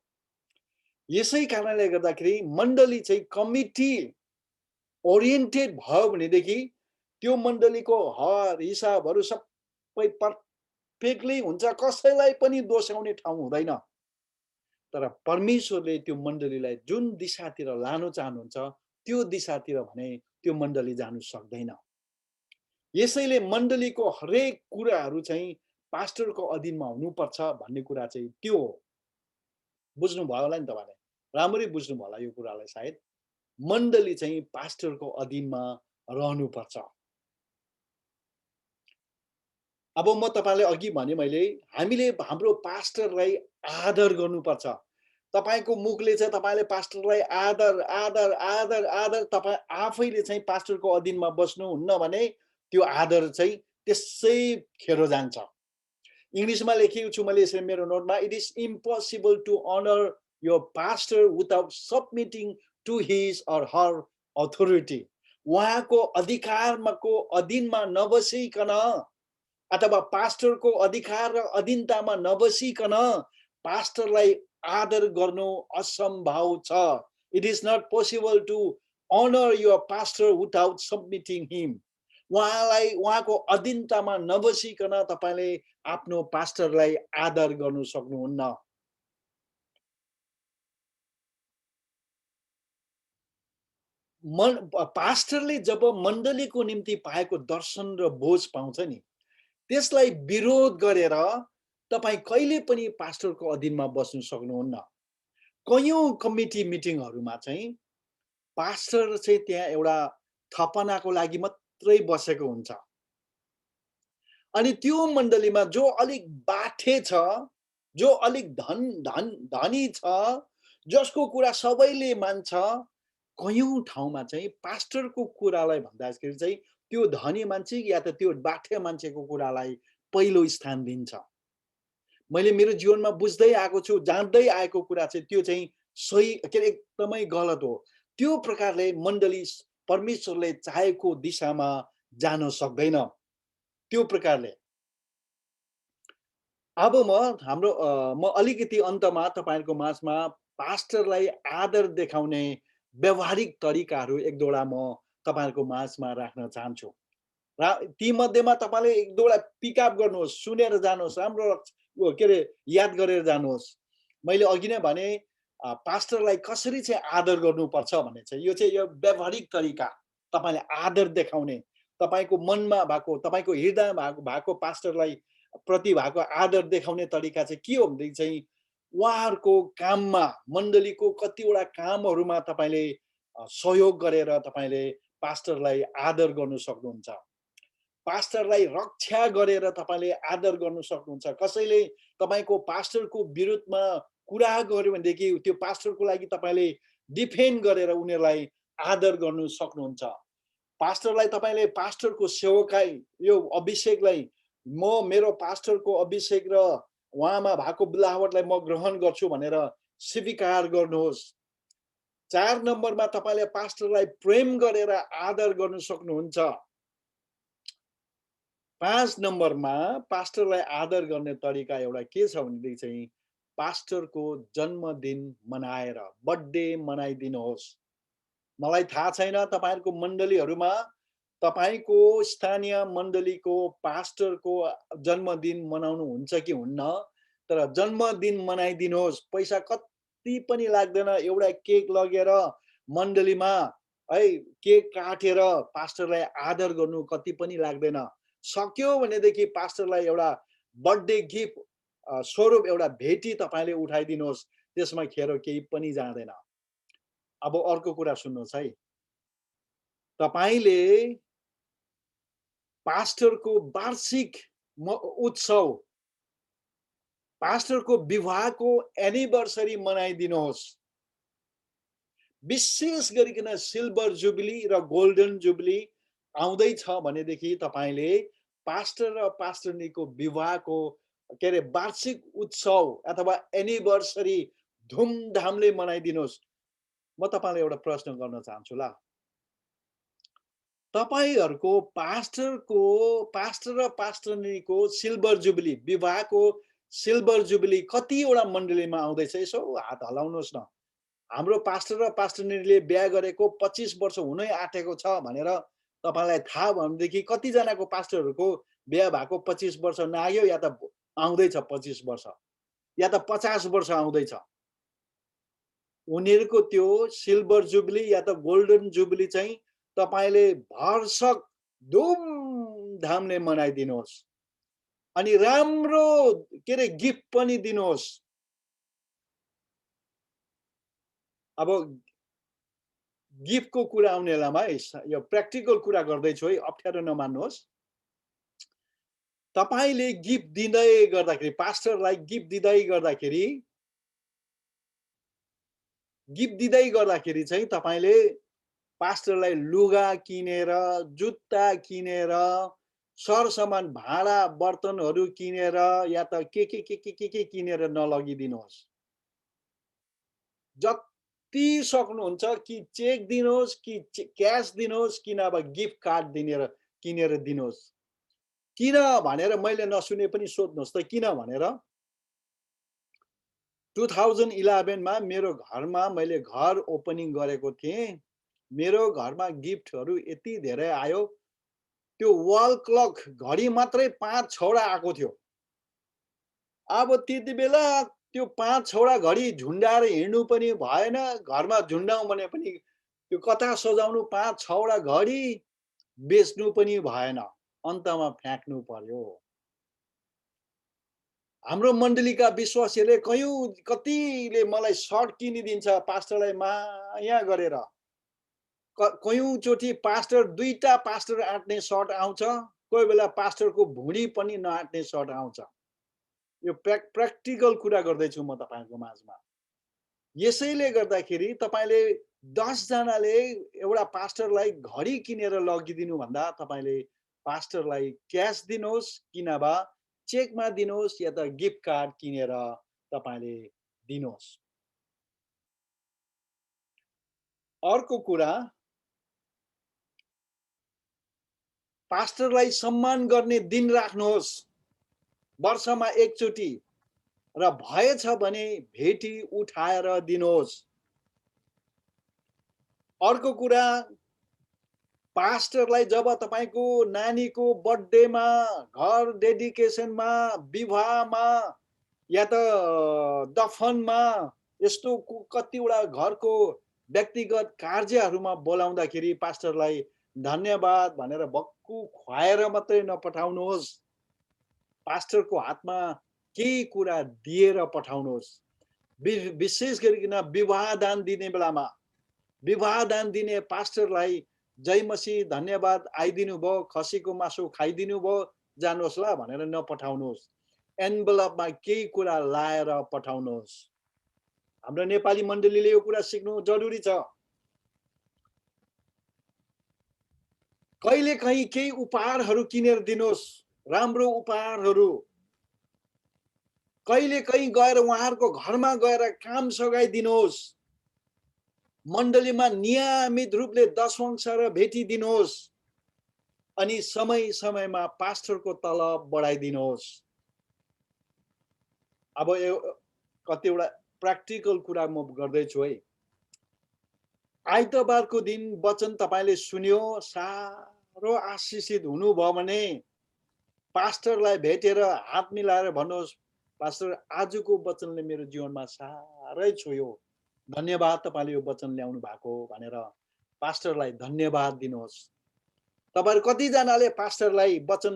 यसै कारणले गर्दाखेरि मण्डली चाहिँ कमिटी ओरिएन्टेड भयो भनेदेखि त्यो मण्डलीको हर हिसाबहरू सबै परफेक्टली हुन्छ, कसैलाई पनि दोषाउने ठाउँ हुँदैन। तर परमेश्वरले त्यो मण्डलीलाई जुन दिशातिर लानु चाहनुहुन्छ त्यो दिशातिर भने त्यो मण्डली जानु सक्दैन। यसैले मण्डलीको हरेक कुराहरू चाहिँ पास्टरको अधीनमा हुनुपर्छ भन्ने कुरा चाहिँ त्यो हो। बुझ्नु भयो होला नि तपाईले, राम्ररी बुझ्नु भयो होला यो कुरालाई। सायद मण्डली चाहिँ पास्टरको अधीनमा रहनुपर्छ। अब म तपाईलाई अघि भने मैले, हामीले हाम्रो पास्टरलाई आदर गर्नुपर्छ। तपाईको मुखले चाहिँ तपाईले पास्टरलाई आदर आदर आदर आदर तपाई आफैले चाहिँ पास्टरको अधीनमा बस्नुहुन्न भने त्यो आदर चाहिँ त्यसै खेरो जान्छ। इङ्ग्लिसमा लेखेको छु मैले यसरी मेरो नोटमा, it is impossible to honour your pastor without submitting to his or her authority. उहाँको अधिकारको अधीनमा नबसिकन अथवा पास्टरको अधिकार र अधीनतामा नबसिकन पास्टरलाई आदर गर्नु असम्भव छ। It is not possible to honour your pastor without submitting him. उहाँको अधीनतामा नबसिकन तपाईले आफ्नो पास्टरलाई आदर गर्नु सक्नुहुन्न। पास्टरले जब मण्डलीको निम्ति पाएको दर्शन र बोझ पाउँछ नि, त्यसलाई विरोध गरेर तपाई कहिले पनि पास्टरको अधीनमा बस्नु सक्नुहुन्न। कयौं कमिटी मिटिङहरुमा चाहिँ पास्टर चाहिँ त्यहाँ एउटा थपनाको लागि मात्रै बसेको हुन्छ। अनि त्यो मण्डलीमा जो अलिक बाठे छ, जो अलिक धनी छ, जसको कुरा सबैले मान्छ, कयौं ठाउँमा चाहिँ पास्टरको कुरालाई भन्दाखेरि चाहिँ त्यो धनी मान्छे या त त्यो बाठे मान्छेको कुरालाई पहिलो स्थान दिन्छ। मैले मेरो जीवनमा बुझ्दै आएको छु, जान्दै आएको कुरा चाहिँ त्यो चाहिँ सही के एकदमै गलत हो। त्यो प्रकारले मण्डली परमेश्वरले चाहेको दिशामा जान सक्दैन। त्यो प्रकारले अब म अलिकति अन्तमा तपाईहरुको माझमा पास्टरलाई आदर देखाउने व्यवहारिक तरिकाहरू एक दुईवटा म तपाईहरुको माझमा राख्न चाहन्छु। र ती मध्येमा तपाईले एक दुईवटा पिकअप गर्नुहोस्, सुनेर जानुहोस्, राम्रो के रे याद गरेर जानुहोस्। मैले अघि नै भने पास्टरलाई कसरी चाहिँ आदर गर्नुपर्छ भन्ने चाहिँ यो चाहिँ यो व्यवहारिक तरिका, तपाईले आदर देखाउने, तपाईको मनमा भएको, तपाईको हृदयमा भएको पास्टरलाई प्रति भएको आदर देखाउने तरिका चाहिँ के हो भन्दै चाहिँ उहाँहरुको काममा, मण्डलीको कतिवटा कामहरुमा तपाईले सहयोग गरेर तपाईले पास्टरलाई आदर गर्नु सक्नुहुन्छ। पास्टरलाई रक्षा गरेर तपाईले आदर गर्नु सक्नुहुन्छ। कसैले तपाईको पास्टरको विरुद्धमा कुरा गर्यो भनेदेखि त्यो पास्टरको लागि तपाईले डिफेन्ड गरेर उनीहरुलाई आदर गर्नु सक्नुहुन्छ। पास्टरलाई तपाईले पास्टरको सेवकाई, यो अभिषेकलाई म मेरो पास्टरको अभिषेक र उहाँमा भएको बिलावटलाई म ग्रहण गर्छु भनेर स्वीकार गर्नुहोस्। 4 नम्बरमा तपाईले पास्टरलाई प्रेम गरेर आदर गर्नु सक्नुहुन्छ। 5 नम्बरमा पास्टरलाई आदर गर्ने तरिका एउटा के छ भनेदेखि चाहिँ पास्टरको जन्मदिन मनाएर, बर्थडे मनाइदिनुहोस्। मलाई थाहा छैन तपाईहरुको मण्डलीहरुमा तपाईको स्थानीय मण्डलीको पास्टरको जन्मदिन मनाउनु हुन्छ कि हुन्न, तर जन्मदिन मनाइदिनुहोस्। पैसा कति पनि लाग्दैन, एउटा केक लगेर मण्डलीमा है केक काटेर पास्टरलाई आदर गर्नु कति पनि लाग्दैन। सक्यो भनेदेखि पास्टरलाई एउटा बर्थडे गिफ्ट स्वरूप एउटा भेटी तपाईले उठाइदिनुहोस्, त्यसमा खेर केही पनि जाँदैन। अब अर्को कुरा सुन्नुहोस् है, तपाईले पास्टरको वार्षिक उत्सव, पास्टरको विवाहको एनिभर्सरी मनाइदिनुहोस्। विशेष गरिकन सिल्भर जुबिली र गोल्डन जुबिली आउँदैछ भनेदेखि तपाईले पास्टर र पास्टरनीको विवाहको के रे वार्षिक उत्सव अथवा एनिभर्सरी धुमधामले मनाइदिनुहोस्। म तपाईलाई एउटा प्रश्न गर्न चाहन्छु ल, तपाईहरुको पास्टर र पास्टरनीको सिल्भर जुबिली, विवाहको सिल्भर जुबिली कतिवटा मण्डलीमा आउँदैछ? यसो हात हलाउनुहोस् न। हाम्रो पास्टर र पास्टरनीले बिहे गरेको 25 वर्ष हुनै आँटेको छ भनेर तपाईलाई थाहा भनेदेखि कतिजनाको पास्टरहरुको बिहे भएको 25 वर्ष नाग्यो या त आउँदैछ 25 वर्ष या त 50 वर्ष आउँदैछ। उनीहरुको त्यो सिल्भर जुबिली या त गोल्डन जुबिली चाहिँ तपाईले भरसक धुमधामले मनाइदिनुहोस्। अनि राम्रो के रे गिफ्ट पनि दिनुहोस्। अब गिफ्टको कुरा आउने बेलामा है, यो प्र्याक्टिकल कुरा गर्दैछु है, अप्ठ्यारो नमान्नुहोस्। तपाईले गिफ्ट दिँदै गर्दाखेरि, पास्टरलाई गिफ्ट दिँदै गर्दाखेरि चाहिँ तपाईले पास्टरलाई लुगा किनेर, जुत्ता किनेर, सरसामान भाँडा बर्तनहरू किनेर या त के किनेर नलगिदिनुहोस्। जति सक्नुहुन्छ कि चेक दिनुहोस् कि क्यास दिनुहोस् कि नभए गिफ्ट कार्ड किनेर दिनुहोस्। किन भनेर मैले नसुने पनि सोध्नुहोस् त किन भनेर 2011 मा मेरो घरमा मैले घर ओपनिङ गरेको थिएँ। मेरो घरमा गिफ्टहरू यति धेरै आयो। त्यो वाल क्लक घडी मात्रै 5-6 वटा आएको थियो। अब त्यति बेला त्यो 5-6 वटा घडी झुन्डाएर हिँड्नु पनि भएन, घरमा झुन्डाउँ भने पनि त्यो कता सजाउनु 5-6 वटा घडी बेच्नु पनि भएन, अन्तमा फ्याँक्नु पर्यो। हाम्रो मण्डलीका विश्वासीहरूले कतिले मलाई सर्ट किनिदिन्छ पास्टरलाई माया गरेर। कयौँचोटि पास्टर 2टा पास्टर आँट्ने सर्ट आउँछ, कोही बेला पास्टरको भुँडी पनि नआँट्ने सर्ट आउँछ। यो प्र्याक्टिकल कुरा गर्दैछु म तपाईँको माझमा। यसैले गर्दाखेरि तपाईँले 10 जनाले एउटा पास्टरलाई घडी किनेर लगिदिनु भन्दा तपाईँले पास्टरलाई क्यास दिनुहोस् कि नभए चेकमा दिनुहोस् या त गिफ्ट कार्ड किनेर तपाईँले दिनुहोस्। अर्को कुरा, पास्टरलाई सम्मान गर्ने दिन राख्नुहोस् वर्षमा एकचोटि, र भएछ भने भेटी उठाएर दिनुहोस्। अर्को कुरा, पास्टरलाई जब तपाईको नानीको बर्थडेमा, घर डेडिकेसनमा, विवाहमा या त दफनमा, यस्तो कतिवटा घरको व्यक्तिगत कार्यहरूमा बोलाउँदाखेरि पास्टरलाई धन्यवाद भनेर भक्कु खुवाएर मात्रै नपठाउनुहोस्। पास्टरको हातमा केही कुरा दिएर पठाउनुहोस्। विशेष गरिकन विवाह दान दिने बेलामा, विवाह दान दिने पास्टरलाई जय मसीह धन्यवाद आइदिनु भयो, खसीको मासु खाइदिनु भयो, जानुहोस् ल भनेर नपठाउनुहोस्। एन्भलपमा केही कुरा लाएर पठाउनुहोस्। हाम्रो नेपाली मण्डलीले यो कुरा सिक्नु जरुरी छ। कहिले कहीँ केही उपहारहरू किनेर दिनुहोस्, राम्रो उपहारहरू। कहिले कहीँ गएर उहाँहरूको घरमा गएर काम सघाइदिनुहोस्। मण्डलीमा नियमित रूपले दशवंश र भेटी दिनुहोस्। अनि समय समयमा पास्टरको तलब बढाइदिनुहोस्। अब कतिवटा प्र्याक्टिकल कुरा म गर्दैछु है। आइतबारको दिन वचन तपाईले सुन्यो, साह्रो आशिषित हुनुभयो भने पास्टरलाई भेटेर हात मिलाएर भन्नुहोस्, पास्टर आजको वचनले मेरो जीवनमा साह्रै छुयो, धन्यवाद तपाईले यो वचन ल्याउनु भएको भनेर पास्टरलाई धन्यवाद दिनुहोस्। तपाईहरु कतिजनाले पास्टरलाई वचन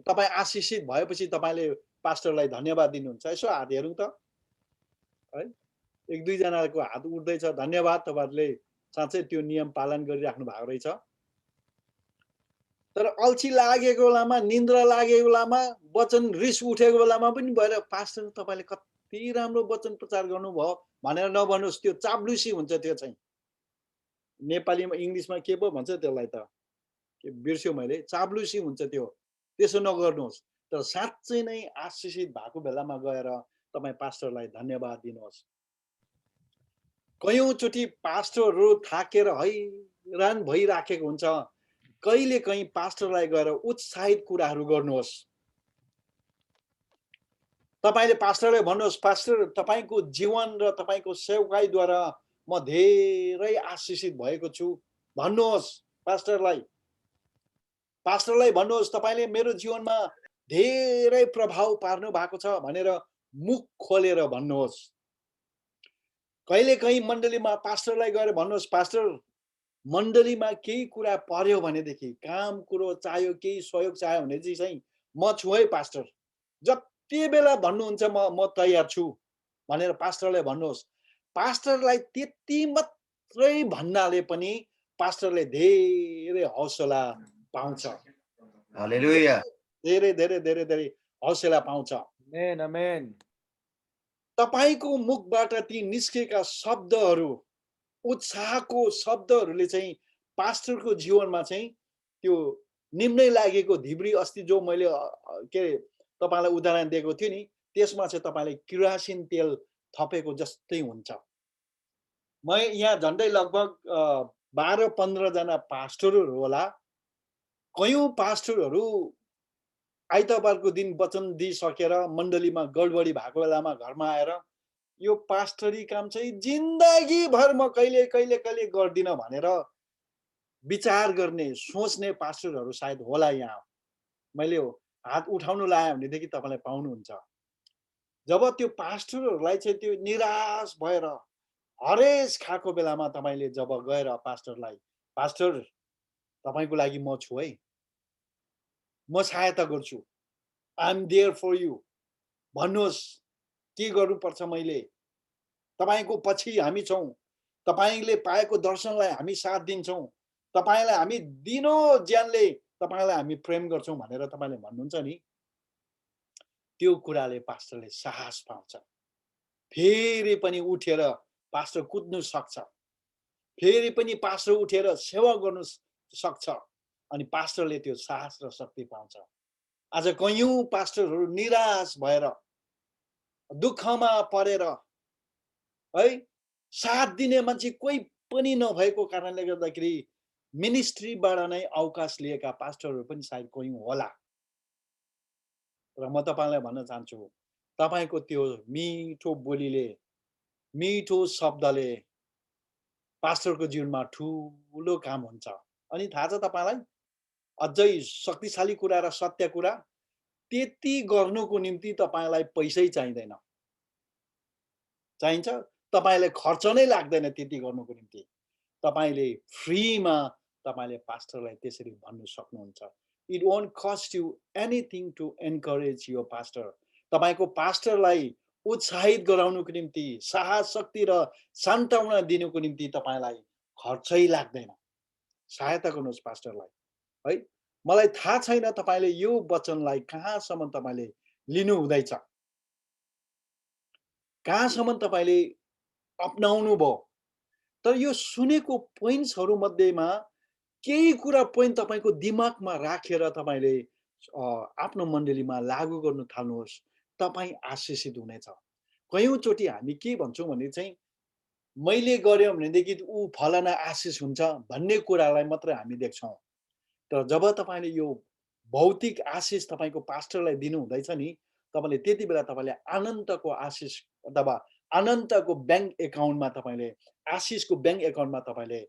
तपाई आशिषित भएपछि तपाईले पास्टरलाई धन्यवाद दिनुहुन्छ? यसो हात हेरौँ त है। 1-2 जनाको हात उठ्दैछ, धन्यवाद, तपाईहरुले साँच्चै त्यो नियम पालन गरिराख्नु भएको रहेछ। तर अल्छी लागेको बेलामा, निन्द्रा लागेको बेलामा, वचन रिस उठेको बेलामा पनि भएर पास्टर तपाईले कति राम्रो वचन प्रचार गर्नुभयो भनेर नभन्नुस्, त्यो चाप्लुसी हुन्छ। त्यो चाहिँ नेपालीमा इंग्लिशमा के पो भन्छ त्यसलाई त, के बिर्स्यो मैले, चाप्लुसी हुन्छ त्यो। त्यसो नगर्नुहोस्। तर साँच्चै नै आशिषित भएको बेलामा गएर तपाई पास्टरलाई धन्यवाद दिनुहोस्। कयौंचोटि पास्टरहरू थाकेर हैरान भइराखेको हुन्छ। कहिले कहीँ पास्टरलाई गएर उत्साहित कुराहरू गर्नुहोस्। तपाईले पास्टरलाई भन्नुहोस्, पास्टर तपाईको जीवन र तपाईको सेवकाईद्वारा म धेरै आशिषित भएको छु भन्नुहोस्। पास्टरलाई भन्नुहोस्, तपाईले मेरो जीवनमा धेरै प्रभाव पार्नु भएको छ भनेर मुख खोलेर भन्नुहोस्। कहिले कहीँ मण्डलीमा पास्टरलाई गएर भन्नुहोस्, पास्टर मण्डलीमा केही कुरा पर्यो भनेदेखि, काम कुरो चाहियो, केही सहयोग चाहियो भने चाहिँ म छु है पास्टर, जति बेला भन्नुहुन्छ म तयार छु भनेर पास्टरलाई भन्नुहोस्। पास्टरलाई त्यति मात्रै भन्नाले पनि पास्टरले धेरै हौसला पाउँछ। हालेलुया। धेरै धेरै धेरै धेरै हौसला पाउँछ। आमेन आमेन। तपाईको मुखबाट ती निस्केका शब्दहरू, उत्साहको शब्दहरूले चाहिँ पास्टरको जीवनमा चाहिँ त्यो निम्नै लागेको धिब्री अस्ति जो मैले के अरे तपाईँलाई उदाहरण दिएको थिएँ नि, त्यसमा चाहिँ तपाईँले किरासिन तेल थपेको जस्तै हुन्छ। म यहाँ झन्डै लगभग 12-15 जना पास्टरहरू होला। कयौँ पास्टरहरू आइतबारको दिन वचन दिइसकेर मण्डलीमा गडबडी भएको बेलामा घरमा आएर यो पास्टरी काम चाहिँ जिन्दगीभर म कहिले कहिले कहिले गर्दिनँ भनेर विचार गर्ने सोच्ने पास्टरहरू सायद होला यहाँ। मैले हात उठाउनु लाएँ भनेदेखि तपाईँलाई पाउनुहुन्छ। जब त्यो पास्टरहरूलाई चाहिँ त्यो निराश भएर हरेस खाएको बेलामा तपाईँले जब गएर पास्टरलाई, पास्टर तपाईँको लागि म छु है, म सहायता गर्छु, I am there for you, भन्नुहोस् के गर्नुपर्छ मैले, तपाईँको पछि हामी छौँ, तपाईँले पाएको दर्शनलाई हामी साथ दिन्छौँ, तपाईँलाई हामी दिनो ज्यानले तपाईँलाई हामी प्रेम गर्छौँ भनेर तपाईँले भन्नुहुन्छ नि, त्यो कुराले पास्टरले साहस पाउँछ। फेरि पनि उठेर पास्टर कुद्नु सक्छ, फेरि पनि पास्टर उठेर सेवा गर्नु सक्छ, अनि पास्टरले त्यो साहस र शक्ति पाउँछ। आज कयौँ पास्टरहरू निराश भएर दुःखमा परेर है, साथ दिने मान्छे कोही पनि नभएको कारणले गर्दाखेरि मिनिस्ट्रीबाट नै अवकाश लिएका पास्टरहरू पनि सायद कयौँ होला। र म तपाईँलाई भन्न चाहन्छु, तपाईँको त्यो मिठो बोलीले, मिठो शब्दले पास्टरको जीवनमा ठुलो काम हुन्छ। अनि थाहा छ तपाईँलाई, अझै शक्तिशाली कुरा र सत्य कुरा, त्यति गर्नुको निम्ति तपाईँलाई पैसै चाहिँदैन, चाहिन्छ तपाईँलाई खर्च नै लाग्दैन त्यति गर्नुको निम्ति। तपाईँले फ्रीमा तपाईँले पास्टरलाई त्यसरी भन्नु सक्नुहुन्छ। It won't cost you anything to encourage your pastor. तपाईँको पास्टरलाई उत्साहित गराउनुको निम्ति, साहस शक्ति र सान्त्वना दिनुको निम्ति तपाईँलाई खर्चै लाग्दैन। सहायता गर्नुहोस् पास्टरलाई है। मलाई थाहा छैन तपाईँले यो वचनलाई कहाँसम्म तपाईँले लिनु हुँदैछ, कहाँसम्म तपाईँले अपनाउनु भयो, तर यो सुनेको पोइन्ट्सहरू मध्येमा केही कुरा पोइन्ट तपाईँको दिमागमा राखेर तपाईँले आफ्नो मण्डलीमा लागू गर्नु थाल्नुहोस्, तपाईँ आशिषित हुनेछ। कयौँचोटि हामी के भन्छौँ भने चाहिँ मैले गर्यो भनेदेखि ऊ फलाना आशिष हुन्छ भन्ने कुरालाई मात्रै हामी देख्छौँ। तर जब तपाईँले यो भौतिक आशिष तपाईँको पास्टरलाई दिनु हुँदैछ नि, तपाईँले त्यति बेला तपाईँले अनन्तको आशिष अथवा अनन्तको ब्याङ्क एकाउन्टमा तपाईँले, आशिषको ब्याङ्क एकाउन्टमा तपाईँले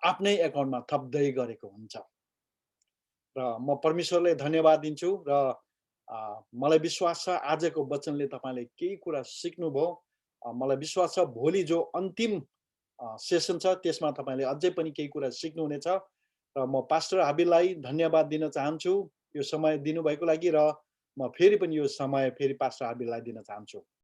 आफ्नै एकाउन्टमा थप्दै गरेको हुन्छ। र म परमेश्वरलाई धन्यवाद दिन्छु र मलाई विश्वास छ आजको वचनले तपाईँले केही कुरा सिक्नुभयो। मलाई विश्वास छ भोलि जो अन्तिम सेसन छ त्यसमा तपाईँले अझै पनि केही कुरा सिक्नुहुनेछ। र म पास्टर हाबिललाई धन्यवाद दिन चाहन्छु यो समय दिनुभएको लागि, र म फेरि पनि यो समय फेरि पास्टर हाबिललाई दिन चाहन्छु।